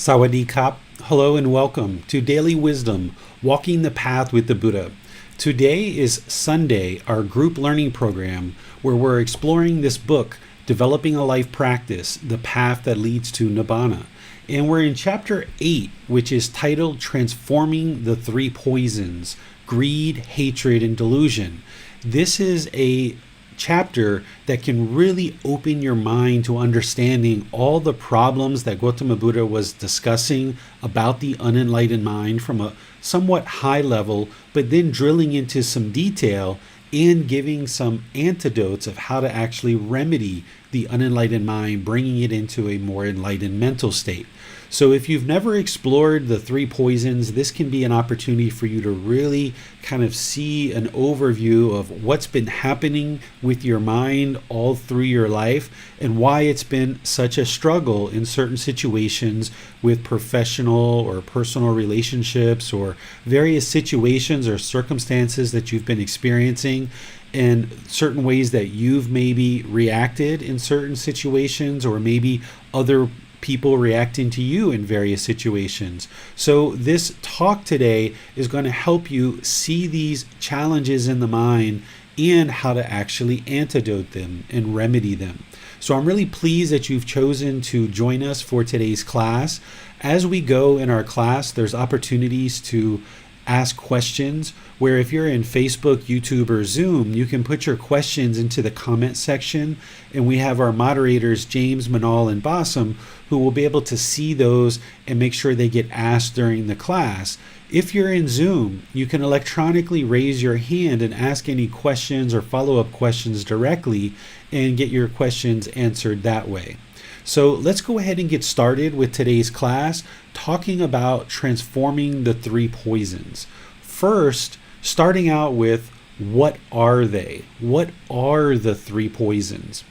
Sawadee Kap. Hello and welcome to Daily Wisdom, Walking the Path with the Buddha. Today is Sunday, our group learning program, where we're exploring this book, Developing a Life Practice, The Path That Leads to Nibbana. And we're in chapter 8, which is titled Transforming the Three Poisons, Greed, Hatred, and Delusion. This is a chapter that can really open your mind to understanding all the problems that Gotama Buddha was discussing about the unenlightened mind from a somewhat high level, but then drilling into some detail and giving some antidotes of how to actually remedy the unenlightened mind, bringing it into a more enlightened mental state. So if you've never explored the three poisons, this can be an opportunity for you to really kind of see an overview of what's been happening with your mind all through your life and why it's been such a struggle in certain situations with professional or personal relationships or various situations or circumstances that you've been experiencing, and certain ways that you've maybe reacted in certain situations, or maybe other people reacting to you in various situations. So this talk today is going to help you see these challenges in the mind and how to actually antidote them and remedy them. So I'm really pleased that you've chosen to join us for today's class. As we go in our class, there's opportunities to ask questions, where if you're in Facebook, YouTube, or Zoom, you can put your questions into the comment section, and we have our moderators, James, Manal, and Bassam, who will be able to see those and make sure they get asked during the class. If you're in Zoom, you can electronically raise your hand and ask any questions or follow-up questions directly and get your questions answered that way. So let's go ahead and get started with today's class, talking about transforming the three poisons. First, starting out with, what are they? What are the three poisons?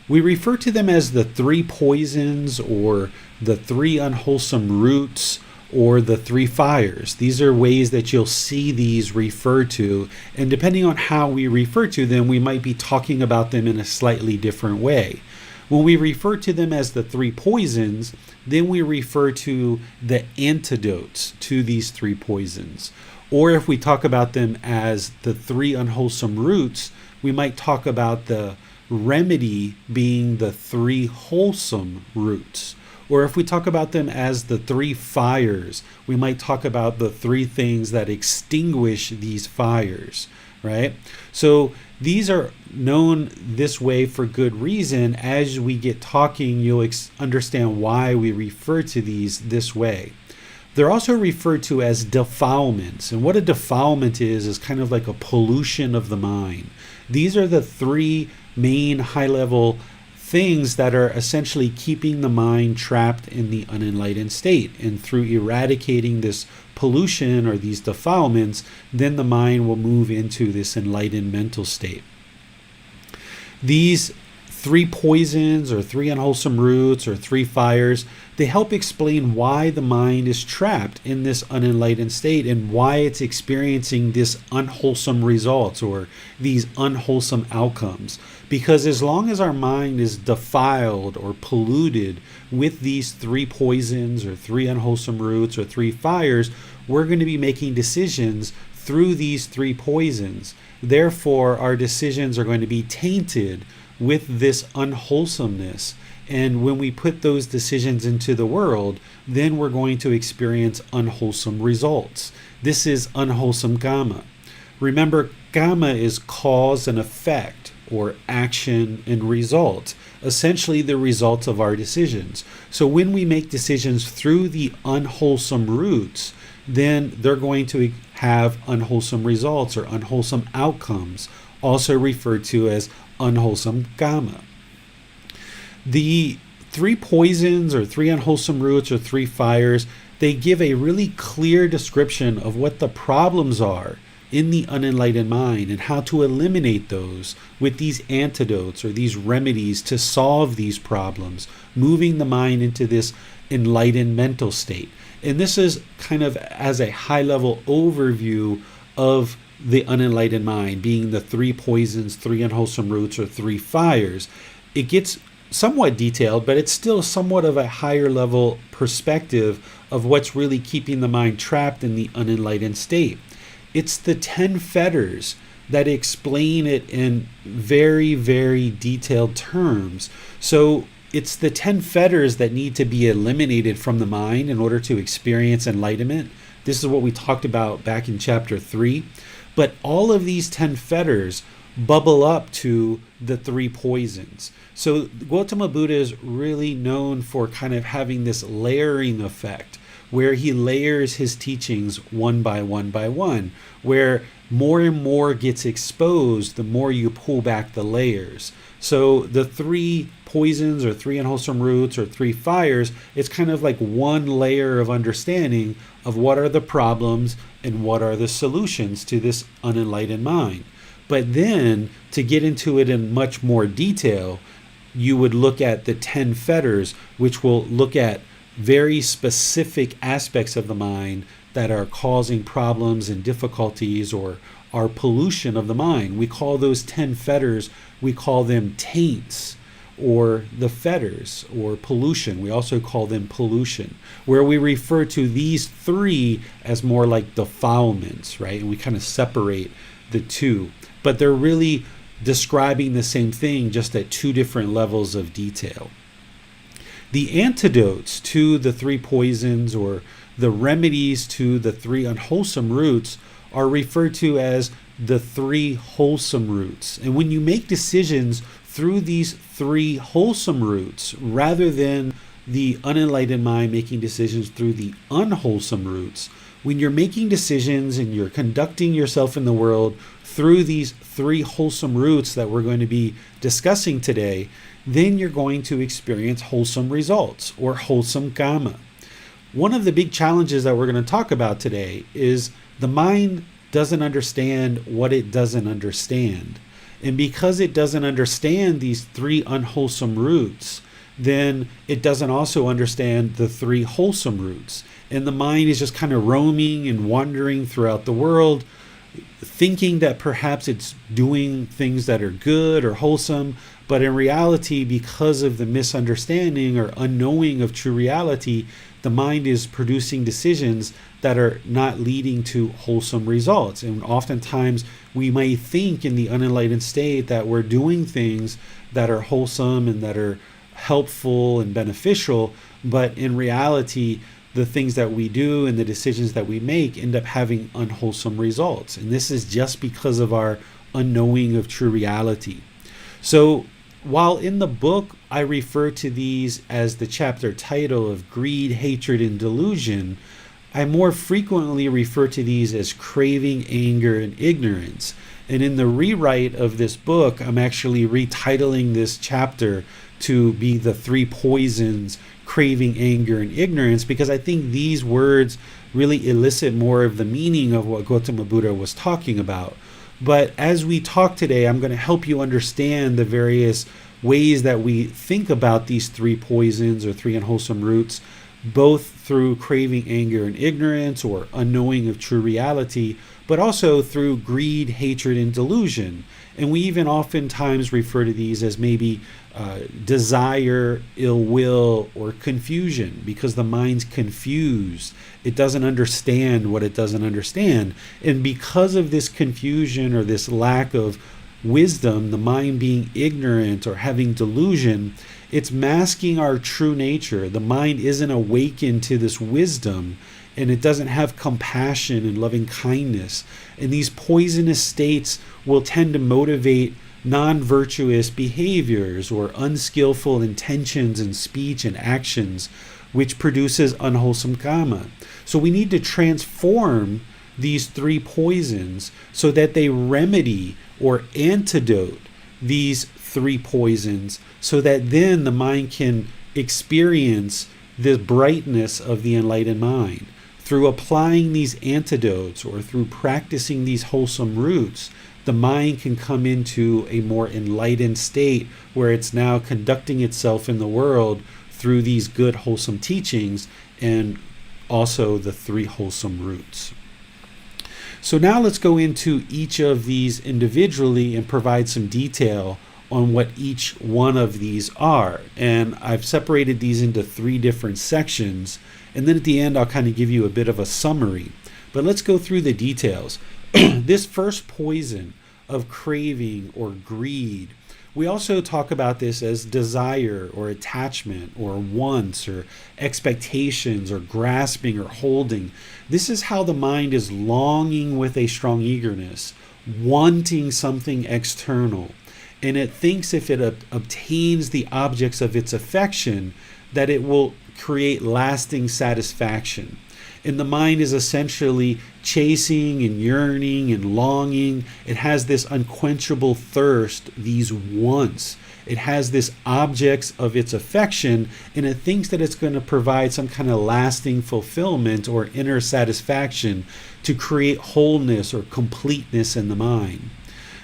We refer to them as the three poisons, or the three unwholesome roots, or the three fires. These are ways that you'll see these referred to, and depending on how we refer to them, we might be talking about them in a slightly different way. When we refer to them as the three poisons, then we refer to the antidotes to these three poisons. Or if we talk about them as the three unwholesome roots, we might talk about the remedy being the three wholesome roots. Or if we talk about them as the three fires, we might talk about the three things that extinguish these fires, right? So these are known this way for good reason. As we get talking, you'll understand why we refer to these this way. They're also referred to as defilements. And what a defilement is kind of like a pollution of the mind. These are the three main high-level things that are essentially keeping the mind trapped in the unenlightened state. And through eradicating this pollution or these defilements, then the mind will move into this enlightened mental state. These three poisons, or three unwholesome roots, or three fires, they help explain why the mind is trapped in this unenlightened state and why it's experiencing this unwholesome results or these unwholesome outcomes. Because as long as our mind is defiled or polluted with these three poisons, or three unwholesome roots, or three fires, we're going to be making decisions through these three poisons. Therefore, our decisions are going to be tainted with this unwholesomeness. And when we put those decisions into the world, then we're going to experience unwholesome results. This is unwholesome karma. Remember, karma is cause and effect, or action and result, essentially the results of our decisions. So when we make decisions through the unwholesome roots, then they're going to have unwholesome results or unwholesome outcomes, also referred to as unwholesome karma. The three poisons, or three unwholesome roots, or three fires, they give a really clear description of what the problems are in the unenlightened mind and how to eliminate those with these antidotes or these remedies to solve these problems, moving the mind into this enlightened mental state. And this is kind of as a high-level overview of the unenlightened mind, being the three poisons, three unwholesome roots, or three fires. It gets somewhat detailed, but it's still somewhat of a higher level perspective of what's really keeping the mind trapped in the unenlightened state. It's the 10 fetters that explain it in very, very detailed terms. So it's the 10 fetters that need to be eliminated from the mind in order to experience enlightenment. This is what we talked about back in chapter 3. But all of these 10 fetters bubble up to the 3 poisons. So Gotama Buddha is really known for kind of having this layering effect, where he layers his teachings one by one by one, where more and more gets exposed the more you pull back the layers. So the 3 poisons or 3 unwholesome roots or 3 fires, it's kind of like one layer of understanding of what are the problems and what are the solutions to this unenlightened mind. But then to get into it in much more detail, you would look at the 10 fetters, which will look at very specific aspects of the mind that are causing problems and difficulties or are pollution of the mind. We call those 10 fetters, we call them taints, or the fetters, or pollution. We also call them pollution, where we refer to these 3 as more like defilements, right? And we kind of separate the 2. But they're really describing the same thing, just at 2 different levels of detail. The antidotes to the 3 poisons or the remedies to the 3 unwholesome roots are referred to as the 3 wholesome roots. And when you make decisions through these 3 wholesome roots, rather than the unenlightened mind making decisions through the unwholesome roots, when you're making decisions and you're conducting yourself in the world through these 3 wholesome roots that we're going to be discussing today, then you're going to experience wholesome results or wholesome karma. One of the big challenges that we're going to talk about today is the mind doesn't understand what it doesn't understand. And because it doesn't understand these 3 unwholesome roots, then it doesn't also understand the 3 wholesome roots. And the mind is just kind of roaming and wandering throughout the world, thinking that perhaps it's doing things that are good or wholesome, but in reality, because of the misunderstanding or unknowing of true reality, the mind is producing decisions that are not leading to wholesome results. And oftentimes we may think in the unenlightened state that we're doing things that are wholesome and that are helpful and beneficial, but in reality, the things that we do and the decisions that we make end up having unwholesome results. And this is just because of our unknowing of true reality. So while in the book I refer to these as the chapter title of greed, hatred, and delusion, I more frequently refer to these as craving, anger, and ignorance. And in the rewrite of this book, I'm actually retitling this chapter to be the 3 poisons, craving, anger, and ignorance, because I think these words really elicit more of the meaning of what Gotama Buddha was talking about. But as we talk today, I'm going to help you understand the various ways that we think about these 3 poisons or 3 unwholesome roots, both through craving, anger, and ignorance, or unknowing of true reality, but also through greed, hatred, and delusion. And we even oftentimes refer to these as maybe desire, ill will, or confusion, because the mind's confused. It doesn't understand what it doesn't understand. And because of this confusion or this lack of wisdom, the mind being ignorant or having delusion, it's masking our true nature. The mind isn't awakened to this wisdom, and it doesn't have compassion and loving kindness. And these poisonous states will tend to motivate non-virtuous behaviors or unskillful intentions in speech and actions, which produces unwholesome karma. So we need to transform these 3 poisons so that they remedy or antidote these 3 poisons, so that then the mind can experience the brightness of the enlightened mind. Through applying these antidotes or through practicing these wholesome roots, the mind can come into a more enlightened state where it's now conducting itself in the world through these good wholesome teachings and also the 3 wholesome roots. So now let's go into each of these individually and provide some detail on what each one of these are. And I've separated these into 3 different sections. And then at the end, I'll kind of give you a bit of a summary. But let's go through the details. This first poison of craving or greed, we also talk about this as desire or attachment or wants or expectations or grasping or holding. This is how the mind is longing with a strong eagerness, wanting something external. And it thinks if it obtains the objects of its affection, that it will create lasting satisfaction. And the mind is essentially chasing and yearning and longing. It has this unquenchable thirst, these wants. It has this objects of its affection, and it thinks that it's going to provide some kind of lasting fulfillment or inner satisfaction to create wholeness or completeness in the mind.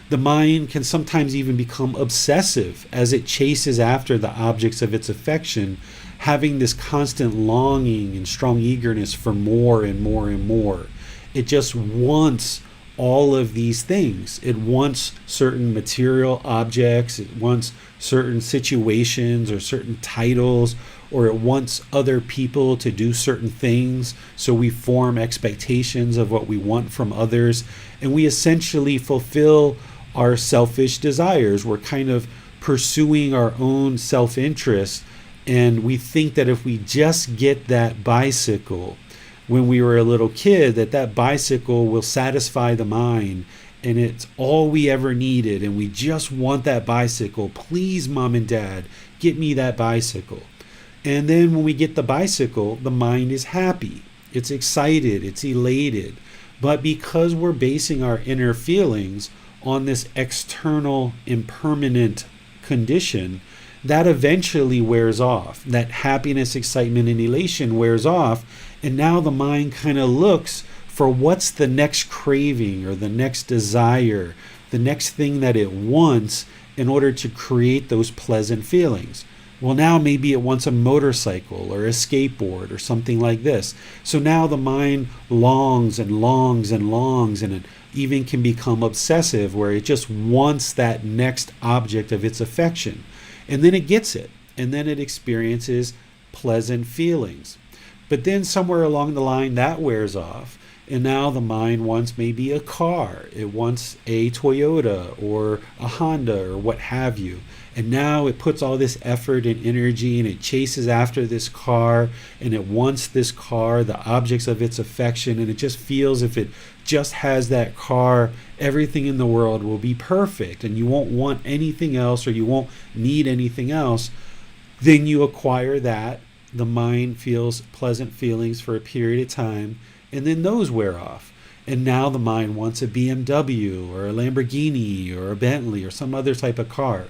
The mind can sometimes even become obsessive as it chases after the objects of its affection, having this constant longing and strong eagerness for more and more and more. It just wants all of these things. It wants certain material objects, it wants certain situations or certain titles, or it wants other people to do certain things. So we form expectations of what we want from others, and we essentially fulfill our selfish desires. We're kind of pursuing our own self-interest. And we think that if we just get that bicycle when we were a little kid, that bicycle will satisfy the mind, and it's all we ever needed, and we just want that bicycle. Please, mom and dad, get me that bicycle. And then when we get the bicycle, the mind is happy. It's excited. It's elated. But because we're basing our inner feelings on this external impermanent condition, that eventually wears off. That happiness, excitement, and elation wears off. And now the mind kind of looks for what's the next craving or the next desire, the next thing that it wants in order to create those pleasant feelings. Well, now maybe it wants a motorcycle or a skateboard or something like this. So now the mind longs and longs and longs, and it even can become obsessive where it just wants that next object of its affection. And then it gets it, and then it experiences pleasant feelings. But then somewhere along the line that wears off, and now the mind wants maybe a car. It wants a Toyota or a Honda or what have you. And now it puts all this effort and energy, and it chases after this car, and it wants this car, the objects of its affection, and it just feels if it just has that car, everything in the world will be perfect, and you won't want anything else, or you won't need anything else. Then you acquire that. The mind feels pleasant feelings for a period of time, and then those wear off. And now the mind wants a BMW or a Lamborghini or a Bentley or some other type of car.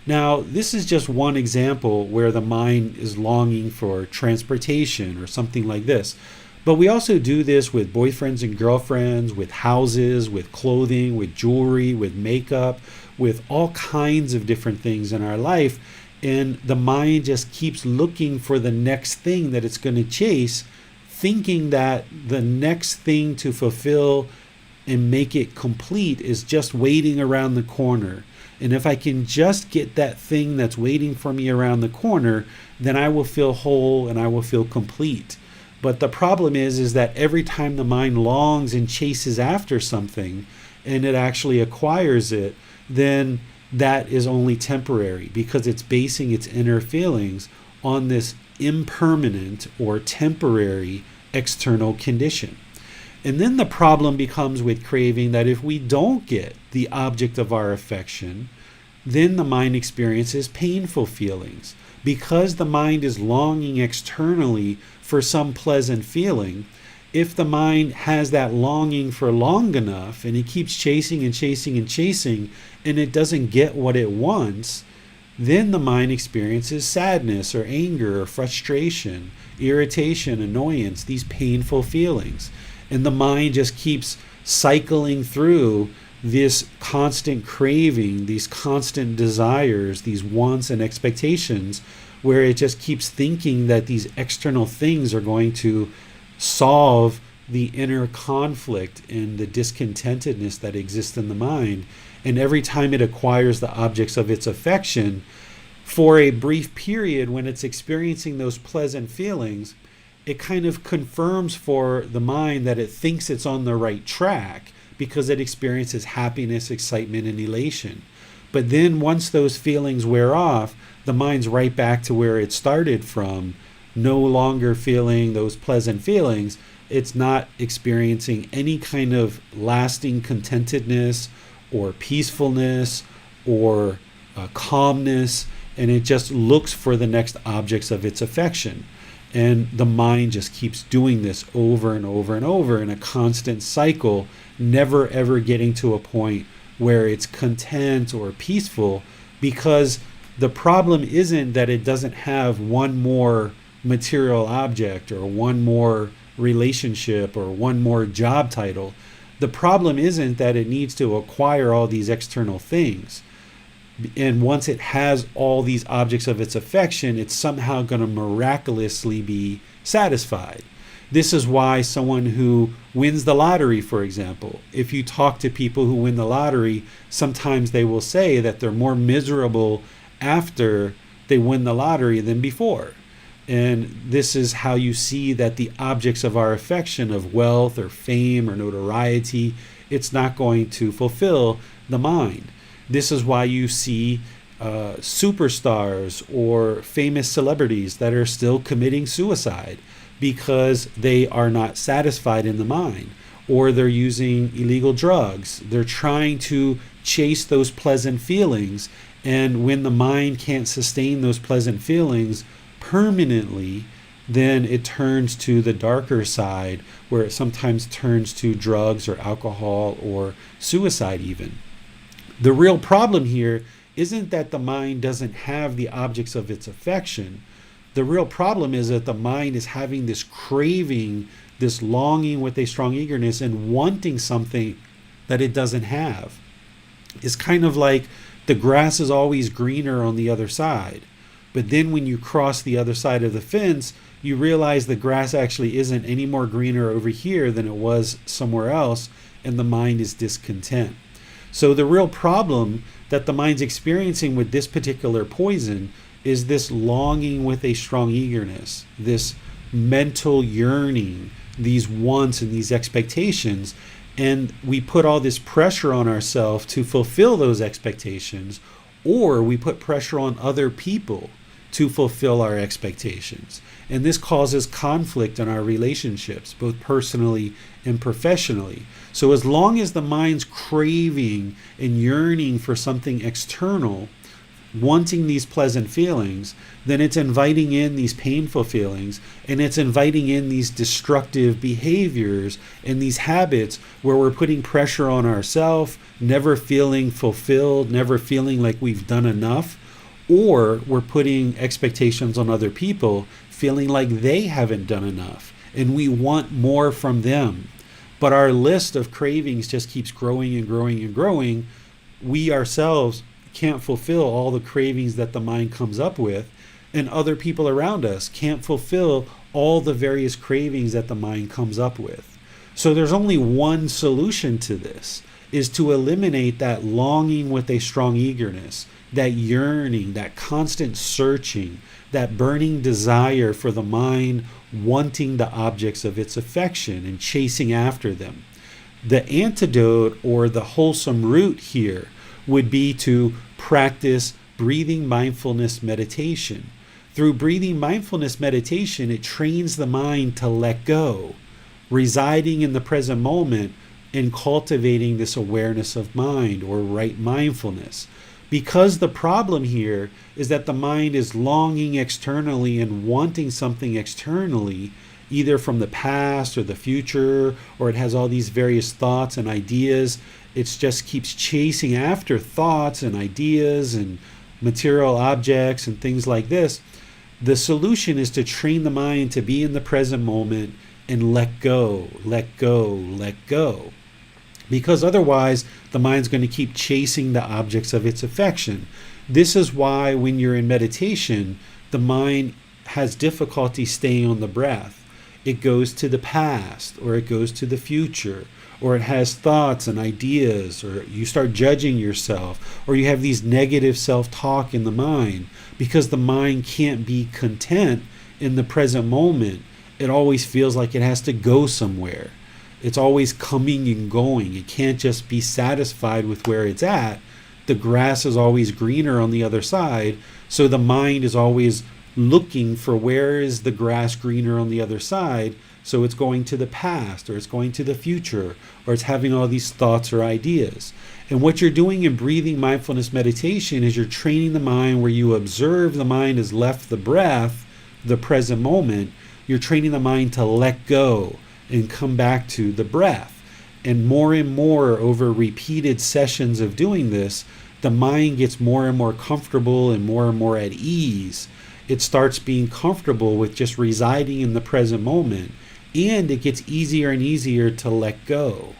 Now, this is just one example where the mind is longing for transportation or something like this. But we also do this with boyfriends and girlfriends, with houses, with clothing, with jewelry, with makeup, with all kinds of different things in our life. And the mind just keeps looking for the next thing that it's going to chase, thinking that the next thing to fulfill and make it complete is just waiting around the corner. And if I can just get that thing that's waiting for me around the corner, then I will feel whole and I will feel complete. But the problem is that every time the mind longs and chases after something and it actually acquires it, then that is only temporary because it's basing its inner feelings on this impermanent or temporary external condition. And then the problem becomes with craving that if we don't get the object of our affection, then the mind experiences painful feelings. Because the mind is longing externally for some pleasant feeling, if the mind has that longing for long enough and it keeps chasing and chasing and chasing and it doesn't get what it wants, then the mind experiences sadness or anger or frustration, irritation, annoyance, these painful feelings. And the mind just keeps cycling through this constant craving, these constant desires, these wants and expectations, where it just keeps thinking that these external things are going to solve the inner conflict and the discontentedness that exists in the mind. And every time it acquires the objects of its affection, for a brief period when it's experiencing those pleasant feelings, it kind of confirms for the mind that it thinks it's on the right track because it experiences happiness, excitement, and elation. But then once those feelings wear off, the mind's right back to where it started from, no longer feeling those pleasant feelings. It's not experiencing any kind of lasting contentedness or peacefulness or calmness, and it just looks for the next objects of its affection. And the mind just keeps doing this over and over and over in a constant cycle, never ever getting to a point where it's content or peaceful, because the problem isn't that it doesn't have one more material object or one more relationship or one more job title. The problem isn't that it needs to acquire all these external things. And once it has all these objects of its affection, it's somehow going to miraculously be satisfied. This is why someone who wins the lottery, for example, if you talk to people who win the lottery, sometimes they will say that they're more miserable after they win the lottery than before. And this is how you see that the objects of our affection, of wealth or fame or notoriety, it's not going to fulfill the mind. This is why you see superstars or famous celebrities that are still committing suicide, because they are not satisfied in the mind, or they're using illegal drugs. They're trying to chase those pleasant feelings, and when the mind can't sustain those pleasant feelings permanently, then it turns to the darker side, where it sometimes turns to drugs or alcohol or suicide even. The real problem here isn't that the mind doesn't have the objects of its affection. The real problem is that the mind is having this craving, this longing with a strong eagerness and wanting something that it doesn't have. It's kind of like the grass is always greener on the other side. But then when you cross the other side of the fence, you realize the grass actually isn't any more greener over here than it was somewhere else, and the mind is discontent. So the real problem that the mind's experiencing with this particular poison is this longing with a strong eagerness, this mental yearning, these wants and these expectations. And we put all this pressure on ourselves to fulfill those expectations, or we put pressure on other people to fulfill our expectations. And this causes conflict in our relationships, both personally and professionally. So as long as the mind's craving and yearning for something external, wanting these pleasant feelings, then it's inviting in these painful feelings, and it's inviting in these destructive behaviors and these habits where we're putting pressure on ourselves, never feeling fulfilled, never feeling like we've done enough, or we're putting expectations on other people, feeling like they haven't done enough, and we want more from them. But our list of cravings just keeps growing and growing and growing. We ourselves can't fulfill all the cravings that the mind comes up with, and other people around us can't fulfill all the various cravings that the mind comes up with. So there's only one solution to this, is to eliminate that longing with a strong eagerness, that yearning, that constant searching, that burning desire for the mind wanting the objects of its affection and chasing after them. The antidote, or the wholesome root here, would be to practice breathing mindfulness meditation. Through breathing mindfulness meditation, it trains the mind to let go, residing in the present moment and cultivating this awareness of mind, or right mindfulness. Because the problem here is that the mind is longing externally and wanting something externally, either from the past or the future, or it has all these various thoughts and ideas. It just keeps chasing after thoughts and ideas and material objects and things like this. The solution is to train the mind to be in the present moment and let go, let go, let go. Because otherwise, the mind's going to keep chasing the objects of its affection. This is why when you're in meditation, the mind has difficulty staying on the breath. it goes to the past, or it goes to the future, or it has thoughts and ideas, or you start judging yourself, or you have these negative self-talk in the mind, because the mind can't be content in the present moment. It always feels like it has to go somewhere. It's always coming and going. It can't just be satisfied with where it's at. The grass is always greener on the other side, so the mind is always looking for where is the grass greener on the other side. So it's going to the past, or it's going to the future, or it's having all these thoughts or ideas. And what you're doing in breathing mindfulness meditation is you're training the mind where you observe the mind has left the breath, the present moment. You're training the mind to let go and come back to the breath. And more over repeated sessions of doing this, the mind gets more and more comfortable and more at ease. It starts being comfortable with just residing in the present moment. And it gets easier and easier to let go.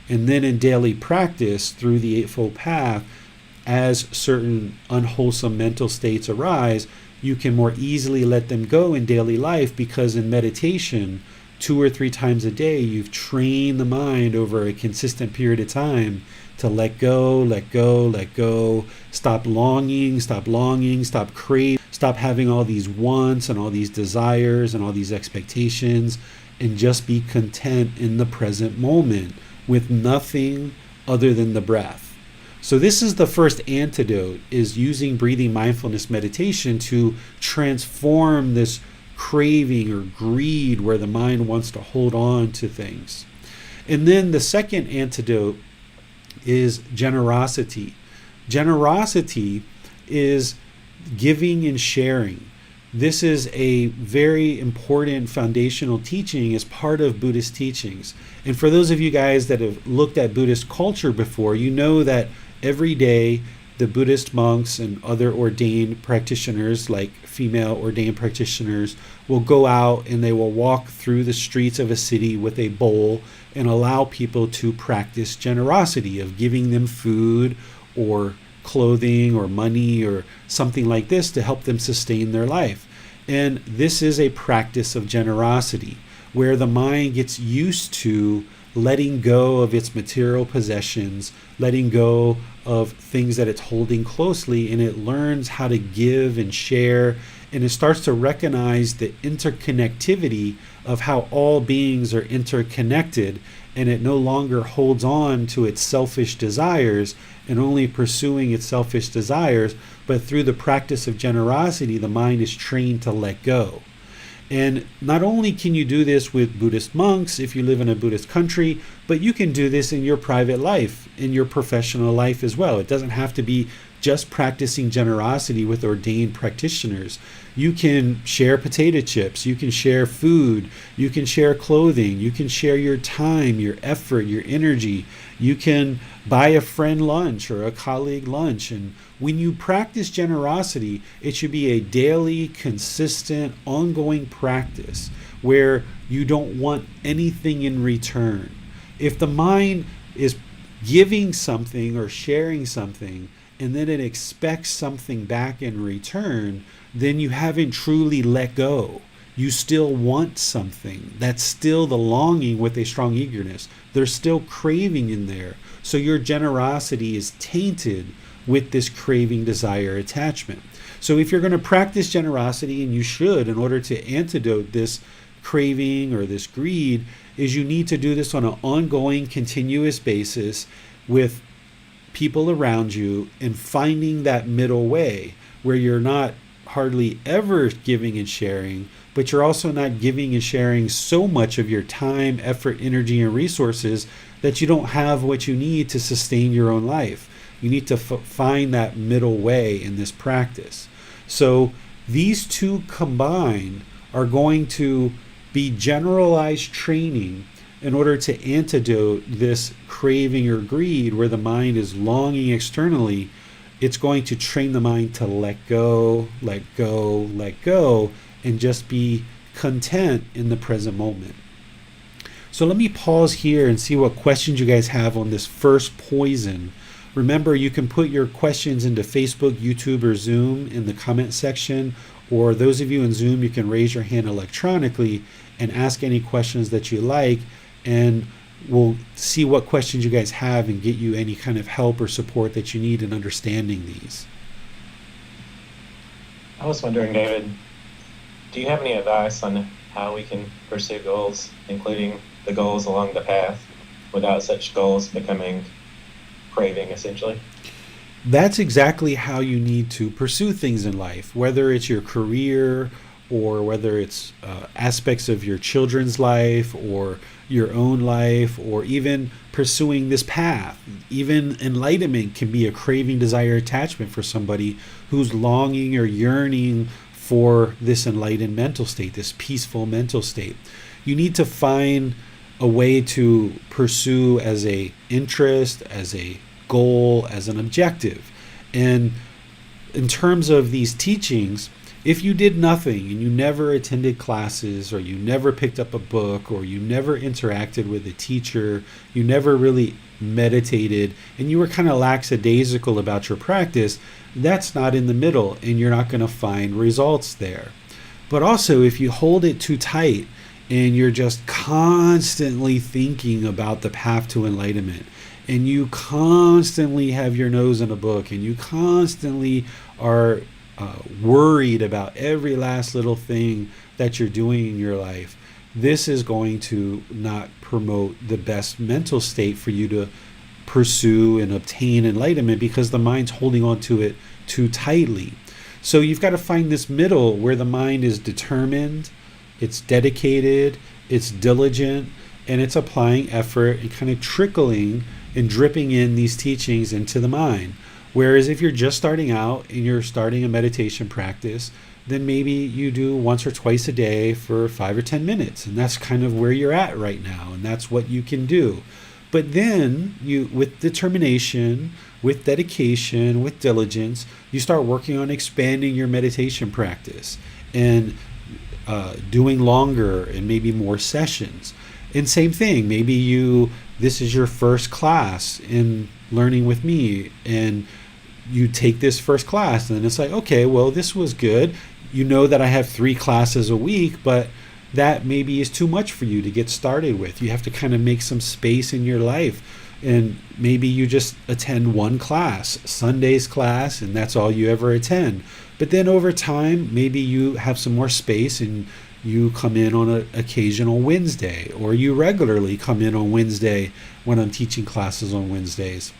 And then in daily practice through the Eightfold Path, as certain unwholesome mental states arise, you can more easily let them go in daily life, because in meditation, 2 or 3 times a day, you've trained the mind over a consistent period of time to let go, let go, let go, stop longing, stop craving, stop having all these wants and all these desires and all these expectations, and just be content in the present moment with nothing other than the breath. So this is the first antidote, is using breathing mindfulness meditation to transform this craving or greed where the mind wants to hold on to things. And then the second antidote is generosity. Generosity is giving and sharing. This is a very important foundational teaching as part of Buddhist teachings. And for those of you guys that have looked at Buddhist culture before, you know that every day the Buddhist monks and other ordained practitioners, like female ordained practitioners, will go out and they will walk through the streets of a city with a bowl and allow people to practice generosity of giving them food or clothing or money or something like this to help them sustain their life. And this is a practice of generosity where the mind gets used to letting go of its material possessions, letting go of things that it's holding closely, and it learns how to give and share, and it starts to recognize the interconnectivity of how all beings are interconnected, and it no longer holds on to its selfish desires and only pursuing its selfish desires, but through the practice of generosity, the mind is trained to let go. And not only can you do this with Buddhist monks if you live in a Buddhist country, but you can do this in your private life, in your professional life as well. It doesn't have to be just practicing generosity with ordained practitioners. You can share potato chips, you can share food, you can share clothing, you can share your time, your effort, your energy. You can buy a friend lunch or a colleague lunch. And when you practice generosity, it should be a daily, consistent, ongoing practice where you don't want anything in return. If the mind is giving something or sharing something, and then it expects something back in return, then you haven't truly let go. You still want something. That's still the longing with a strong eagerness. There's still craving in there. So your generosity is tainted with this craving, desire, attachment. So if you're going to practice generosity, and you should in order to antidote this craving or this greed, is you need to do this on an ongoing, continuous basis with people around you, and finding that middle way where you're not hardly ever giving and sharing, but you're also not giving and sharing so much of your time, effort, energy, and resources that you don't have what you need to sustain your own life. You need to find that middle way in this practice. So these two combined are going to be generalized training in order to antidote this craving or greed where the mind is longing externally. It's going to train the mind to let go, let go, let go, and just be content in the present moment. So let me pause here and see what questions you guys have on this first poison Remember, you can put your questions into Facebook, YouTube, or Zoom in the comment section, or those of you in Zoom, you can raise your hand electronically and ask any questions that you like, and we'll see what questions you guys have and get you any kind of help or support that you need in understanding these. I was wondering, David, do you have any advice on how we can pursue goals, including the goals along the path, without such goals becoming craving, essentially? That's exactly how you need to pursue things in life, whether it's your career or whether it's aspects of your children's life or your own life, or even pursuing this path. Even enlightenment can be a craving, desire, attachment for somebody who's longing or yearning for this enlightened mental state, this peaceful mental state. You need to find a way to pursue as a interest, as a goal, as an objective. And in terms of these teachings, if you did nothing and you never attended classes, or you never picked up a book, or you never interacted with a teacher, you never really meditated, and you were kind of lackadaisical about your practice, that's not in the middle, and you're not going to find results there. But also, if you hold it too tight and you're just constantly thinking about the path to enlightenment, and you constantly have your nose in a book, and you constantly are worried about every last little thing that you're doing in your life, this is going to not promote the best mental state for you to pursue and obtain enlightenment, because the mind's holding on to it too tightly. So you've got to find this middle where the mind is determined, it's dedicated, it's diligent, and it's applying effort and kind of trickling and dripping in these teachings into the mind. Whereas if you're just starting out and you're starting a meditation practice, then maybe you do once or twice a day for 5 or 10 minutes. And that's kind of where you're at right now. And that's what you can do. But then you, with determination, with dedication, with diligence, you start working on expanding your meditation practice and doing longer and maybe more sessions. And same thing, maybe this is your first class in learning with me, and you take this first class, and then it's like, okay, well, this was good. You know that I have 3 classes a week, but that maybe is too much for you to get started with. You have to kind of make some space in your life, and maybe you just attend 1 class, Sunday's class, and that's all you ever attend. But then over time, maybe you have some more space and you come in on an occasional Wednesday, or you regularly come in on Wednesday when I'm teaching classes on Wednesdays.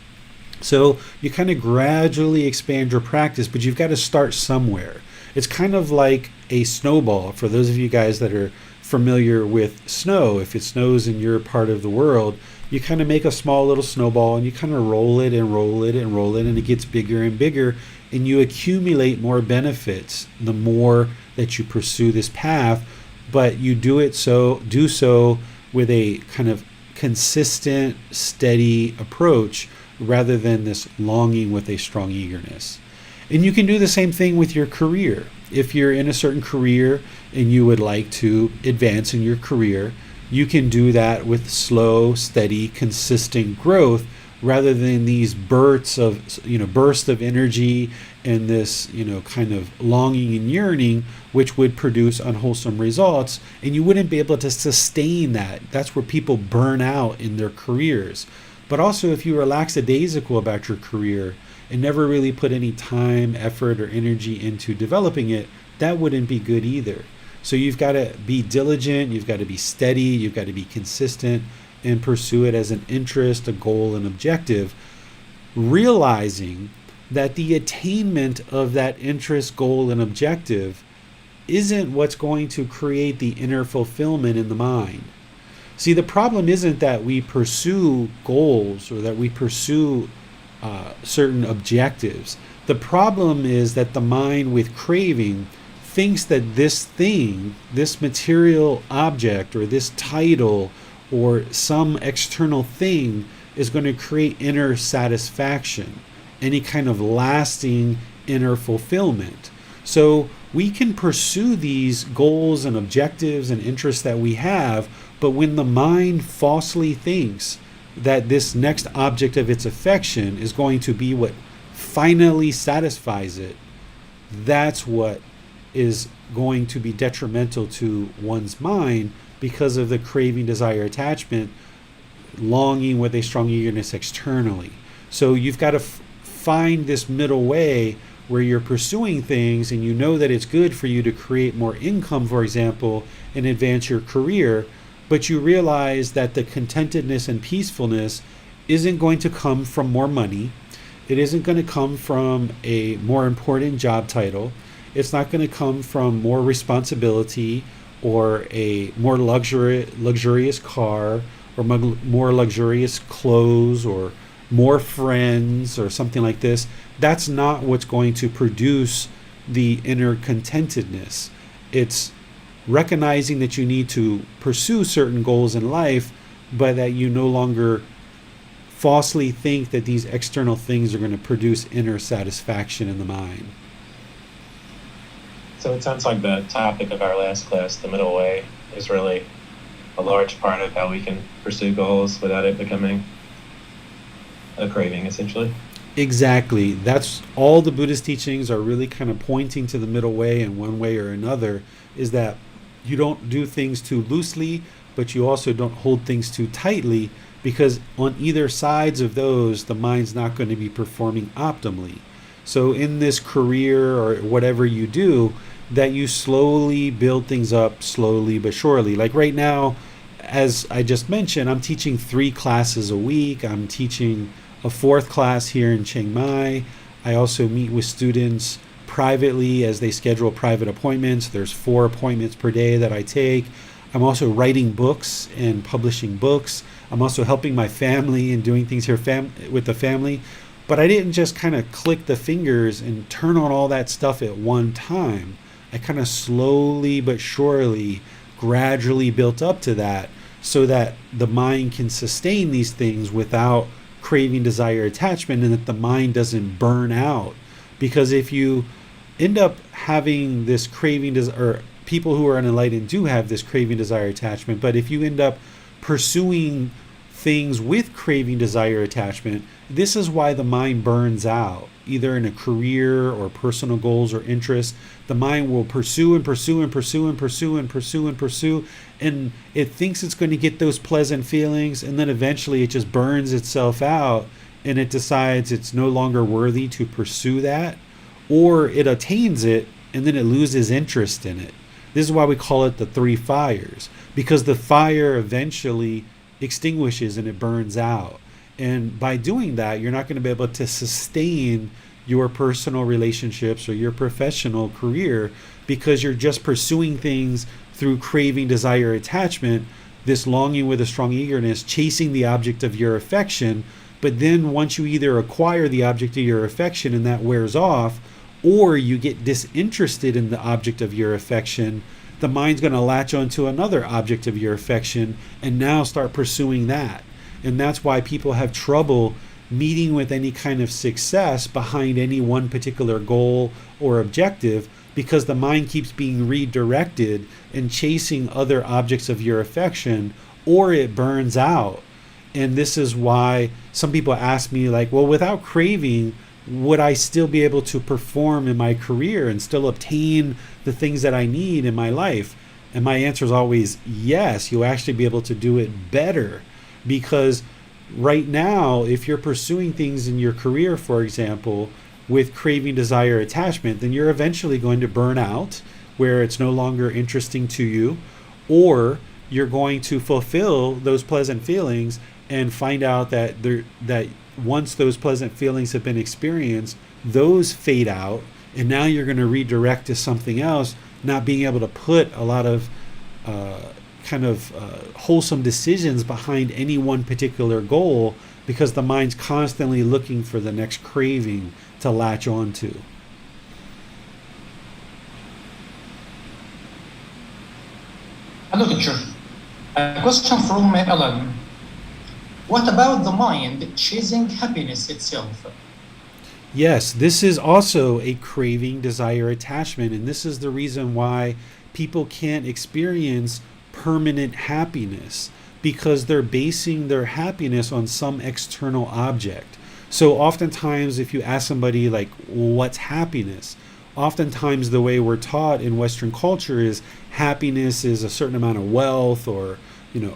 So you kind of gradually expand your practice, but you've got to start somewhere. It's kind of like a snowball. For those of you guys that are familiar with snow, if it snows in your part of the world, you kind of make a small little snowball and you kind of roll it and roll it and roll it, and it gets bigger and bigger, and you accumulate more benefits the more that you pursue this path. But you do so with a kind of consistent, steady approach, rather than this longing with a strong eagerness. And you can do the same thing with your career. If you're in a certain career and you would like to advance in your career, you can do that with slow, steady, consistent growth, rather than these bursts of energy and this, kind of longing and yearning, which would produce unwholesome results, and you wouldn't be able to sustain that. That's where people burn out in their careers. But also, if you were lackadaisical about your career and never really put any time, effort, or energy into developing it, that wouldn't be good either. So you've got to be diligent, you've got to be steady, you've got to be consistent, and pursue it as an interest, a goal, an objective, realizing that the attainment of that interest, goal, and objective isn't what's going to create the inner fulfillment in the mind. See, the problem isn't that we pursue goals or that we pursue certain objectives. The problem is that the mind with craving thinks that this thing, this material object or this title or some external thing is going to create inner satisfaction, any kind of lasting inner fulfillment. So we can pursue these goals and objectives and interests that we have, but when the mind falsely thinks that this next object of its affection is going to be what finally satisfies it, that's what is going to be detrimental to one's mind because of the craving, desire, attachment, longing with a strong eagerness externally. So you've got to find this middle way where you're pursuing things and you know that it's good for you to create more income, for example, and advance your career, but you realize that the contentedness and peacefulness isn't going to come from more money. It isn't going to come from a more important job title. It's not going to come from more responsibility or a more luxurious car or more luxurious clothes or more friends or something like this. That's not what's going to produce the inner contentedness. It's recognizing that you need to pursue certain goals in life, but that you no longer falsely think that these external things are going to produce inner satisfaction in the mind. So it sounds like the topic of our last class, the middle way, is really a large part of how we can pursue goals without it becoming a craving, essentially. Exactly. That's all the Buddhist teachings are really kind of pointing to the middle way in one way or another, is that you don't do things too loosely, but you also don't hold things too tightly, because on either sides of those, the mind's not going to be performing optimally. So in this career or whatever you do, that you slowly build things up slowly but surely. Like right now, as I just mentioned, I'm teaching 3 classes a week. I'm teaching a 4th class here in Chiang Mai. I also meet with students privately as they schedule private appointments. There's 4 appointments per day that I take. I'm also writing books and publishing books. I'm also helping my family and doing things here with the family. But I didn't just kind of click the fingers and turn on all that stuff at one time. I kind of slowly but surely, gradually built up to that so that the mind can sustain these things without craving, desire, attachment, and that the mind doesn't burn out. Because if you end up having this craving, or people who are unenlightened do have this craving, desire, attachment, but if you end up pursuing things with craving, desire, attachment, this is why the mind burns out, either in a career or personal goals or interests. The mind will pursue and pursue and pursue and pursue and pursue and pursue, and it thinks it's going to get those pleasant feelings, and then eventually it just burns itself out and it decides it's no longer worthy to pursue that, or it attains it and then it loses interest in it. This is why we call it the 3 fires, because the fire eventually extinguishes and it burns out. And by doing that, you're not going to be able to sustain your personal relationships or your professional career, because you're just pursuing things through craving, desire, attachment, this longing with a strong eagerness, chasing the object of your affection. But then once you either acquire the object of your affection and that wears off, or you get disinterested in the object of your affection, the mind's going to latch onto another object of your affection and now start pursuing that. And that's why people have trouble meeting with any kind of success behind any one particular goal or objective, because the mind keeps being redirected and chasing other objects of your affection, or it burns out. And this is why some people ask me, like, well, without craving, would I still be able to perform in my career and still obtain the things that I need in my life? And my answer is always yes. You'll actually be able to do it better, because right now, if you're pursuing things in your career, for example, with craving, desire, attachment, then you're eventually going to burn out, where it's no longer interesting to you, or you're going to fulfill those pleasant feelings and find out that once those pleasant feelings have been experienced, those fade out, and now you're going to redirect to something else, not being able to put a lot of wholesome decisions behind any one particular goal, because the mind's constantly looking for the next craving to latch onto. Hello, teacher. A question from Ellen. What about the mind chasing happiness itself? Yes, this is also a craving, desire, attachment, and this is the reason why people can't experience permanent happiness, because they're basing their happiness on some external object. So oftentimes if you ask somebody like, what's happiness? Oftentimes the way we're taught in Western culture is happiness is a certain amount of wealth, or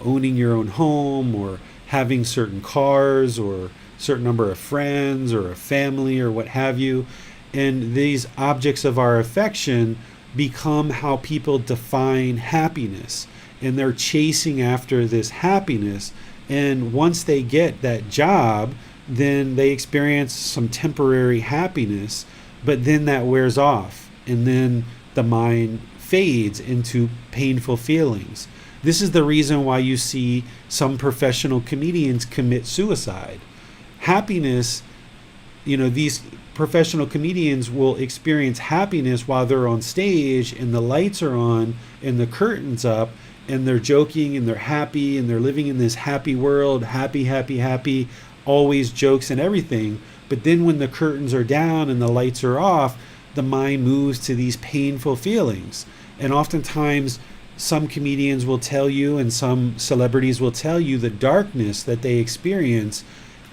owning your own home, or having certain cars, or certain number of friends, or a family, or what have you. And these objects of our affection become how people define happiness, and they're chasing after this happiness. And once they get that job, then they experience some temporary happiness, but then that wears off, and then the mind fades into painful feelings. This is the reason why you see some professional comedians commit suicide. Happiness, these professional comedians will experience happiness while they're on stage and the lights are on and the curtain's up, and they're joking and they're happy and they're living in this happy world, happy, happy, happy, always jokes and everything. But then when the curtains are down and the lights are off, the mind moves to these painful feelings. And oftentimes some comedians will tell you, and some celebrities will tell you, the darkness that they experience,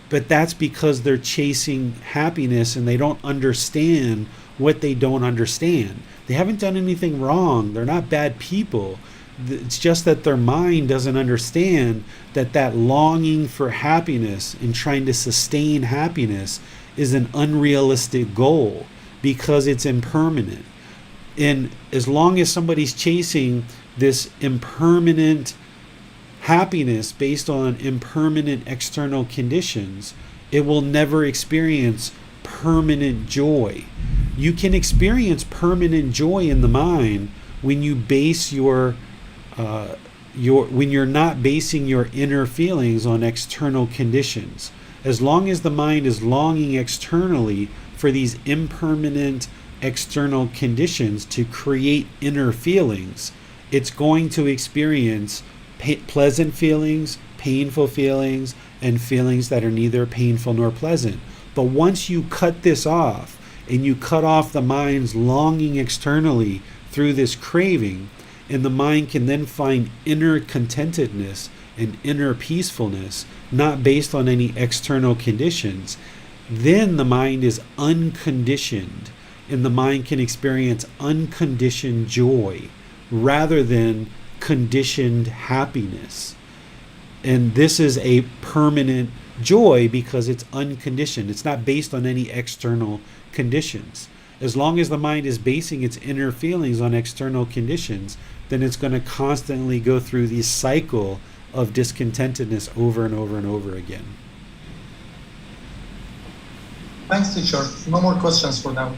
but that's because they're chasing happiness and they don't understand what they don't understand. They haven't done anything wrong. They're not bad people. It's just that their mind doesn't understand that longing for happiness and trying to sustain happiness is an unrealistic goal, because it's impermanent. And as long as somebody's chasing this impermanent happiness based on impermanent external conditions, it will never experience permanent joy. You can experience permanent joy in the mind when you base when you're not basing your inner feelings on external conditions. As long as the mind is longing externally for these impermanent external conditions to create inner feelings, it's going to experience pleasant feelings, painful feelings, and feelings that are neither painful nor pleasant. But once you cut this off, and you cut off the mind's longing externally through this craving, and the mind can then find inner contentedness and inner peacefulness, not based on any external conditions, then the mind is unconditioned, and the mind can experience unconditioned joy rather than conditioned happiness. And this is a permanent joy because it's unconditioned. It's not based on any external conditions. As long as the mind is basing its inner feelings on external conditions, then it's going to constantly go through this cycle of discontentedness over and over and over again. Thanks, teacher. No more questions for now.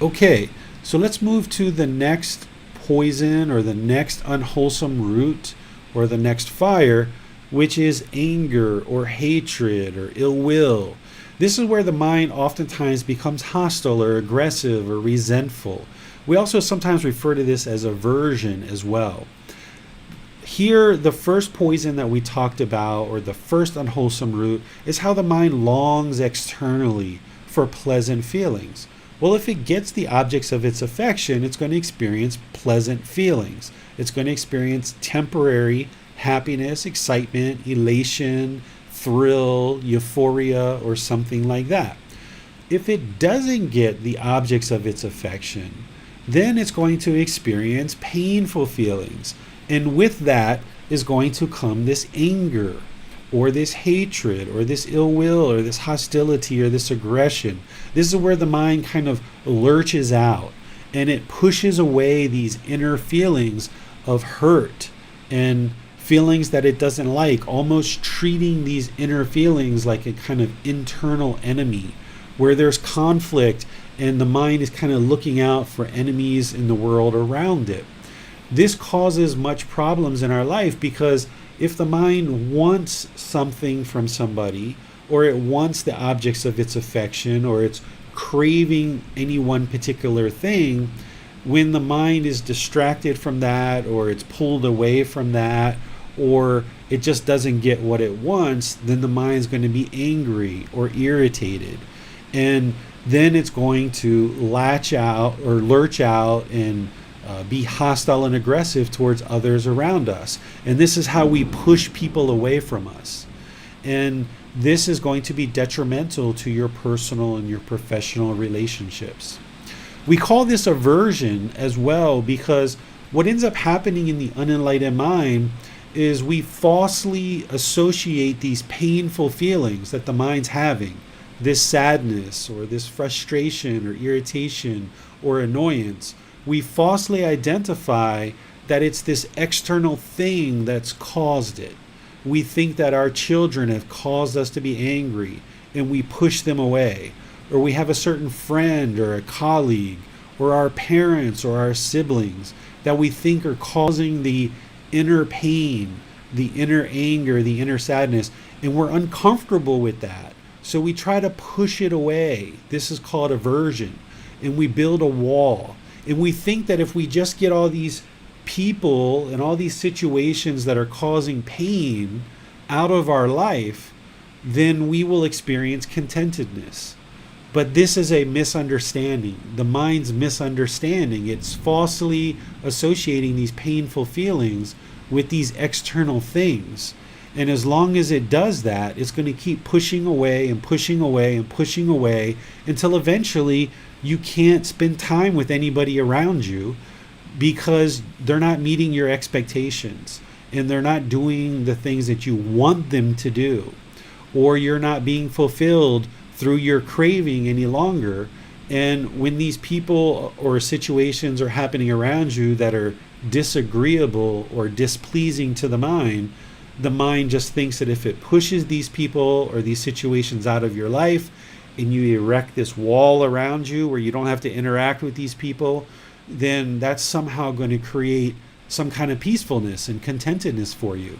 Okay, so let's move to the next poison, or the next unwholesome root, or the next fire, which is anger or hatred or ill will. This is where the mind oftentimes becomes hostile or aggressive or resentful. We also sometimes refer to this as aversion as well. Here, the first poison that we talked about, or the first unwholesome root, is how the mind longs externally for pleasant feelings. Well, if it gets the objects of its affection, it's going to experience pleasant feelings. It's going to experience temporary happiness, excitement, elation, thrill, euphoria, or something like that. If it doesn't get the objects of its affection, then it's going to experience painful feelings. And with that is going to come this anger, or this hatred, or this ill will, or this hostility, or this aggression. This is where the mind kind of lurches out, and it pushes away these inner feelings of hurt and feelings that it doesn't like, almost treating these inner feelings like a kind of internal enemy, where there's conflict and the mind is kind of looking out for enemies in the world around it. This causes much problems in our life, because if the mind wants something from somebody, or it wants the objects of its affection, or it's craving any one particular thing, when the mind is distracted from that, or it's pulled away from that, or it just doesn't get what it wants, then the mind's going to be angry or irritated. And then it's going to latch out or lurch out and be hostile and aggressive towards others around us. And this is how we push people away from us. And this is going to be detrimental to your personal and your professional relationships. We call this aversion as well because what ends up happening in the unenlightened mind is we falsely associate these painful feelings that the mind's having, this sadness or this frustration or irritation or annoyance. We falsely identify that it's this external thing that's caused it. We think that our children have caused us to be angry and we push them away. Or we have a certain friend or a colleague or our parents or our siblings that we think are causing the inner pain, the inner anger, the inner sadness, and we're uncomfortable with that. So we try to push it away. This is called aversion. And we build a wall. And we think that if we just get all these people and all these situations that are causing pain out of our life, then we will experience contentedness. But this is a misunderstanding. The mind's misunderstanding. It's falsely associating these painful feelings with these external things. And as long as it does that, it's going to keep pushing away and pushing away and pushing away until eventually you can't spend time with anybody around you because they're not meeting your expectations and they're not doing the things that you want them to do, or you're not being fulfilled through your craving any longer. And when these people or situations are happening around you that are disagreeable or displeasing to the mind just thinks that if it pushes these people or these situations out of your life and you erect this wall around you where you don't have to interact with these people, then that's somehow going to create some kind of peacefulness and contentedness for you.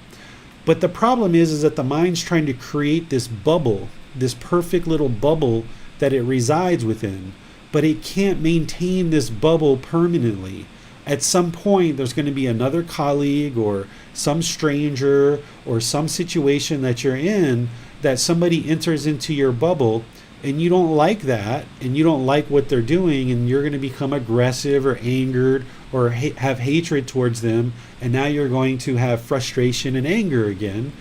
But the problem is that the mind's trying to create this bubble, this perfect little bubble that it resides within, but it can't maintain this bubble permanently. At some point, there's going to be another colleague or some stranger or some situation that you're in that somebody enters into your bubble and you don't like that and you don't like what they're doing and you're going to become aggressive or angered or have hatred towards them, and now you're going to have frustration and anger again,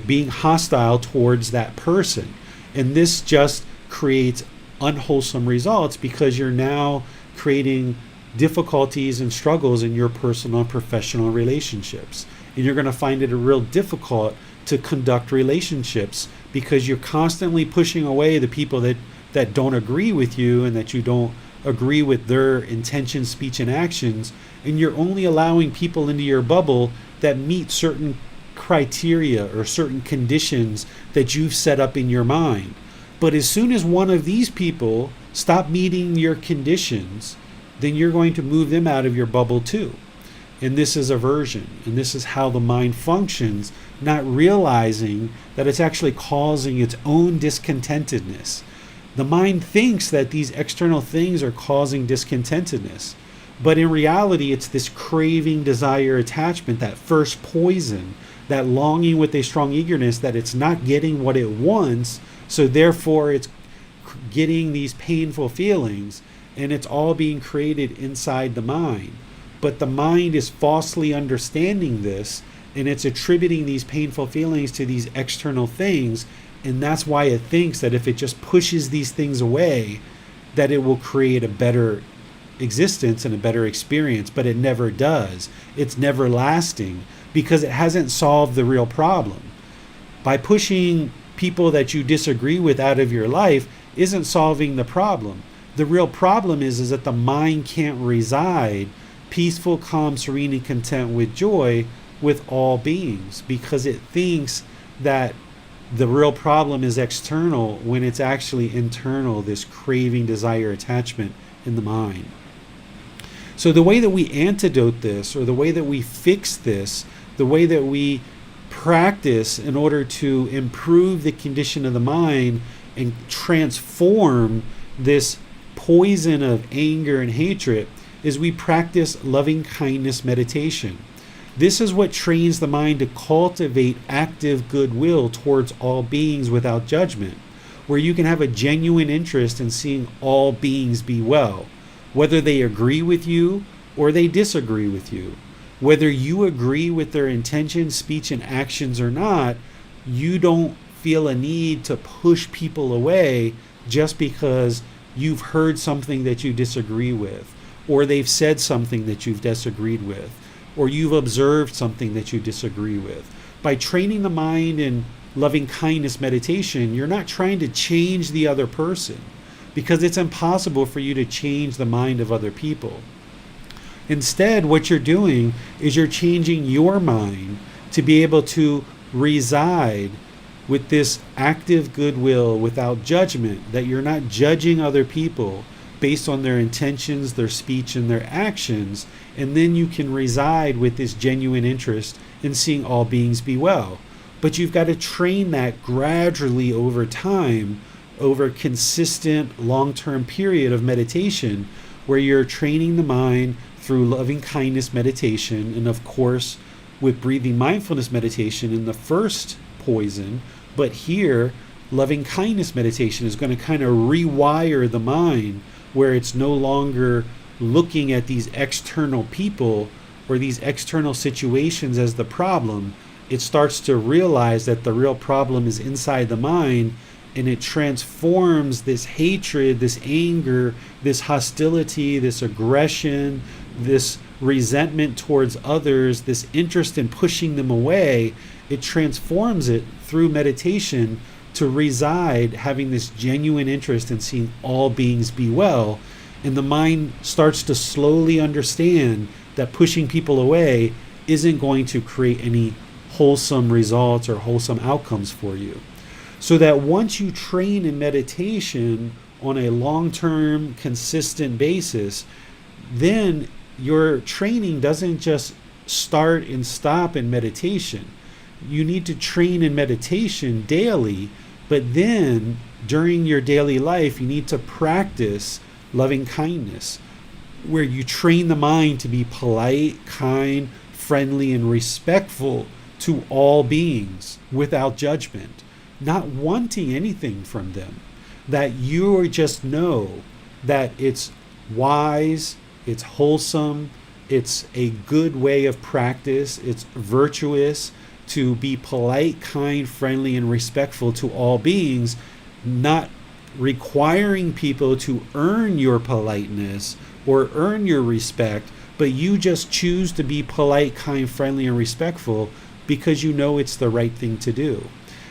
being hostile towards that person. And this just creates unwholesome results because you're now creating difficulties and struggles in your personal and professional relationships. And you're going to find it real difficult to conduct relationships because you're constantly pushing away the people that don't agree with you and that you don't agree with their intentions, speech, and actions. And you're only allowing people into your bubble that meet certain criteria or certain conditions that you've set up in your mind. But as soon as one of these people stop meeting your conditions, then you're going to move them out of your bubble too. And this is aversion. And this is how the mind functions, not realizing that it's actually causing its own discontentedness. The mind thinks that these external things are causing discontentedness. But in reality, it's this craving, desire, attachment, that first poison, that longing with a strong eagerness that it's not getting what it wants. So therefore, it's getting these painful feelings. And it's all being created inside the mind. But the mind is falsely understanding this, and it's attributing these painful feelings to these external things. And that's why it thinks that if it just pushes these things away, that it will create a better existence and a better experience. But it never does. It's never lasting because it hasn't solved the real problem. By pushing people that you disagree with out of your life isn't solving the problem. The real problem is that the mind can't reside peaceful, calm, serene, and content with joy with all beings because it thinks that the real problem is external when it's actually internal, this craving, desire, attachment in the mind. So the way that we antidote this, or the way that we fix this, the way that we practice in order to improve the condition of the mind and transform this poison of anger and hatred, is we practice loving kindness meditation. This is what trains the mind to cultivate active goodwill towards all beings without judgment, where you can have a genuine interest in seeing all beings be well, whether they agree with you or they disagree with you. Whether you agree with their intentions, speech, and actions or not, you don't feel a need to push people away just because you've heard something that you disagree with, or they've said something that you've disagreed with, or you've observed something that you disagree with. By training the mind in loving kindness meditation, you're not trying to change the other person, because it's impossible for you to change the mind of other people. Instead, what you're doing is you're changing your mind to be able to reside with this active goodwill without judgment, that you're not judging other people based on their intentions, their speech, and their actions, and then you can reside with this genuine interest in seeing all beings be well. But you've got to train that gradually over time, over a consistent long-term period of meditation, where you're training the mind through loving kindness meditation, and of course with breathing mindfulness meditation in the first poison. But here, loving kindness meditation is going to kind of rewire the mind, where it's no longer looking at these external people or these external situations as the problem. It starts to realize that the real problem is inside the mind, and it transforms this hatred, this anger, this hostility, this aggression, this resentment towards others, this interest in pushing them away. It transforms it through meditation to reside having this genuine interest in seeing all beings be well. And the mind starts to slowly understand that pushing people away isn't going to create any wholesome results or wholesome outcomes for you. So that once you train in meditation on a long-term, consistent basis, then your training doesn't just start and stop in meditation. You need to train in meditation daily, but then during your daily life, you need to practice loving kindness, where you train the mind to be polite, kind, friendly, and respectful to all beings without judgment, not wanting anything from them. That you just know that it's wise, it's wholesome, it's a good way of practice, it's virtuous to be polite, kind, friendly, and respectful to all beings, not requiring people to earn your politeness or earn your respect, but you just choose to be polite, kind, friendly, and respectful because you know it's the right thing to do.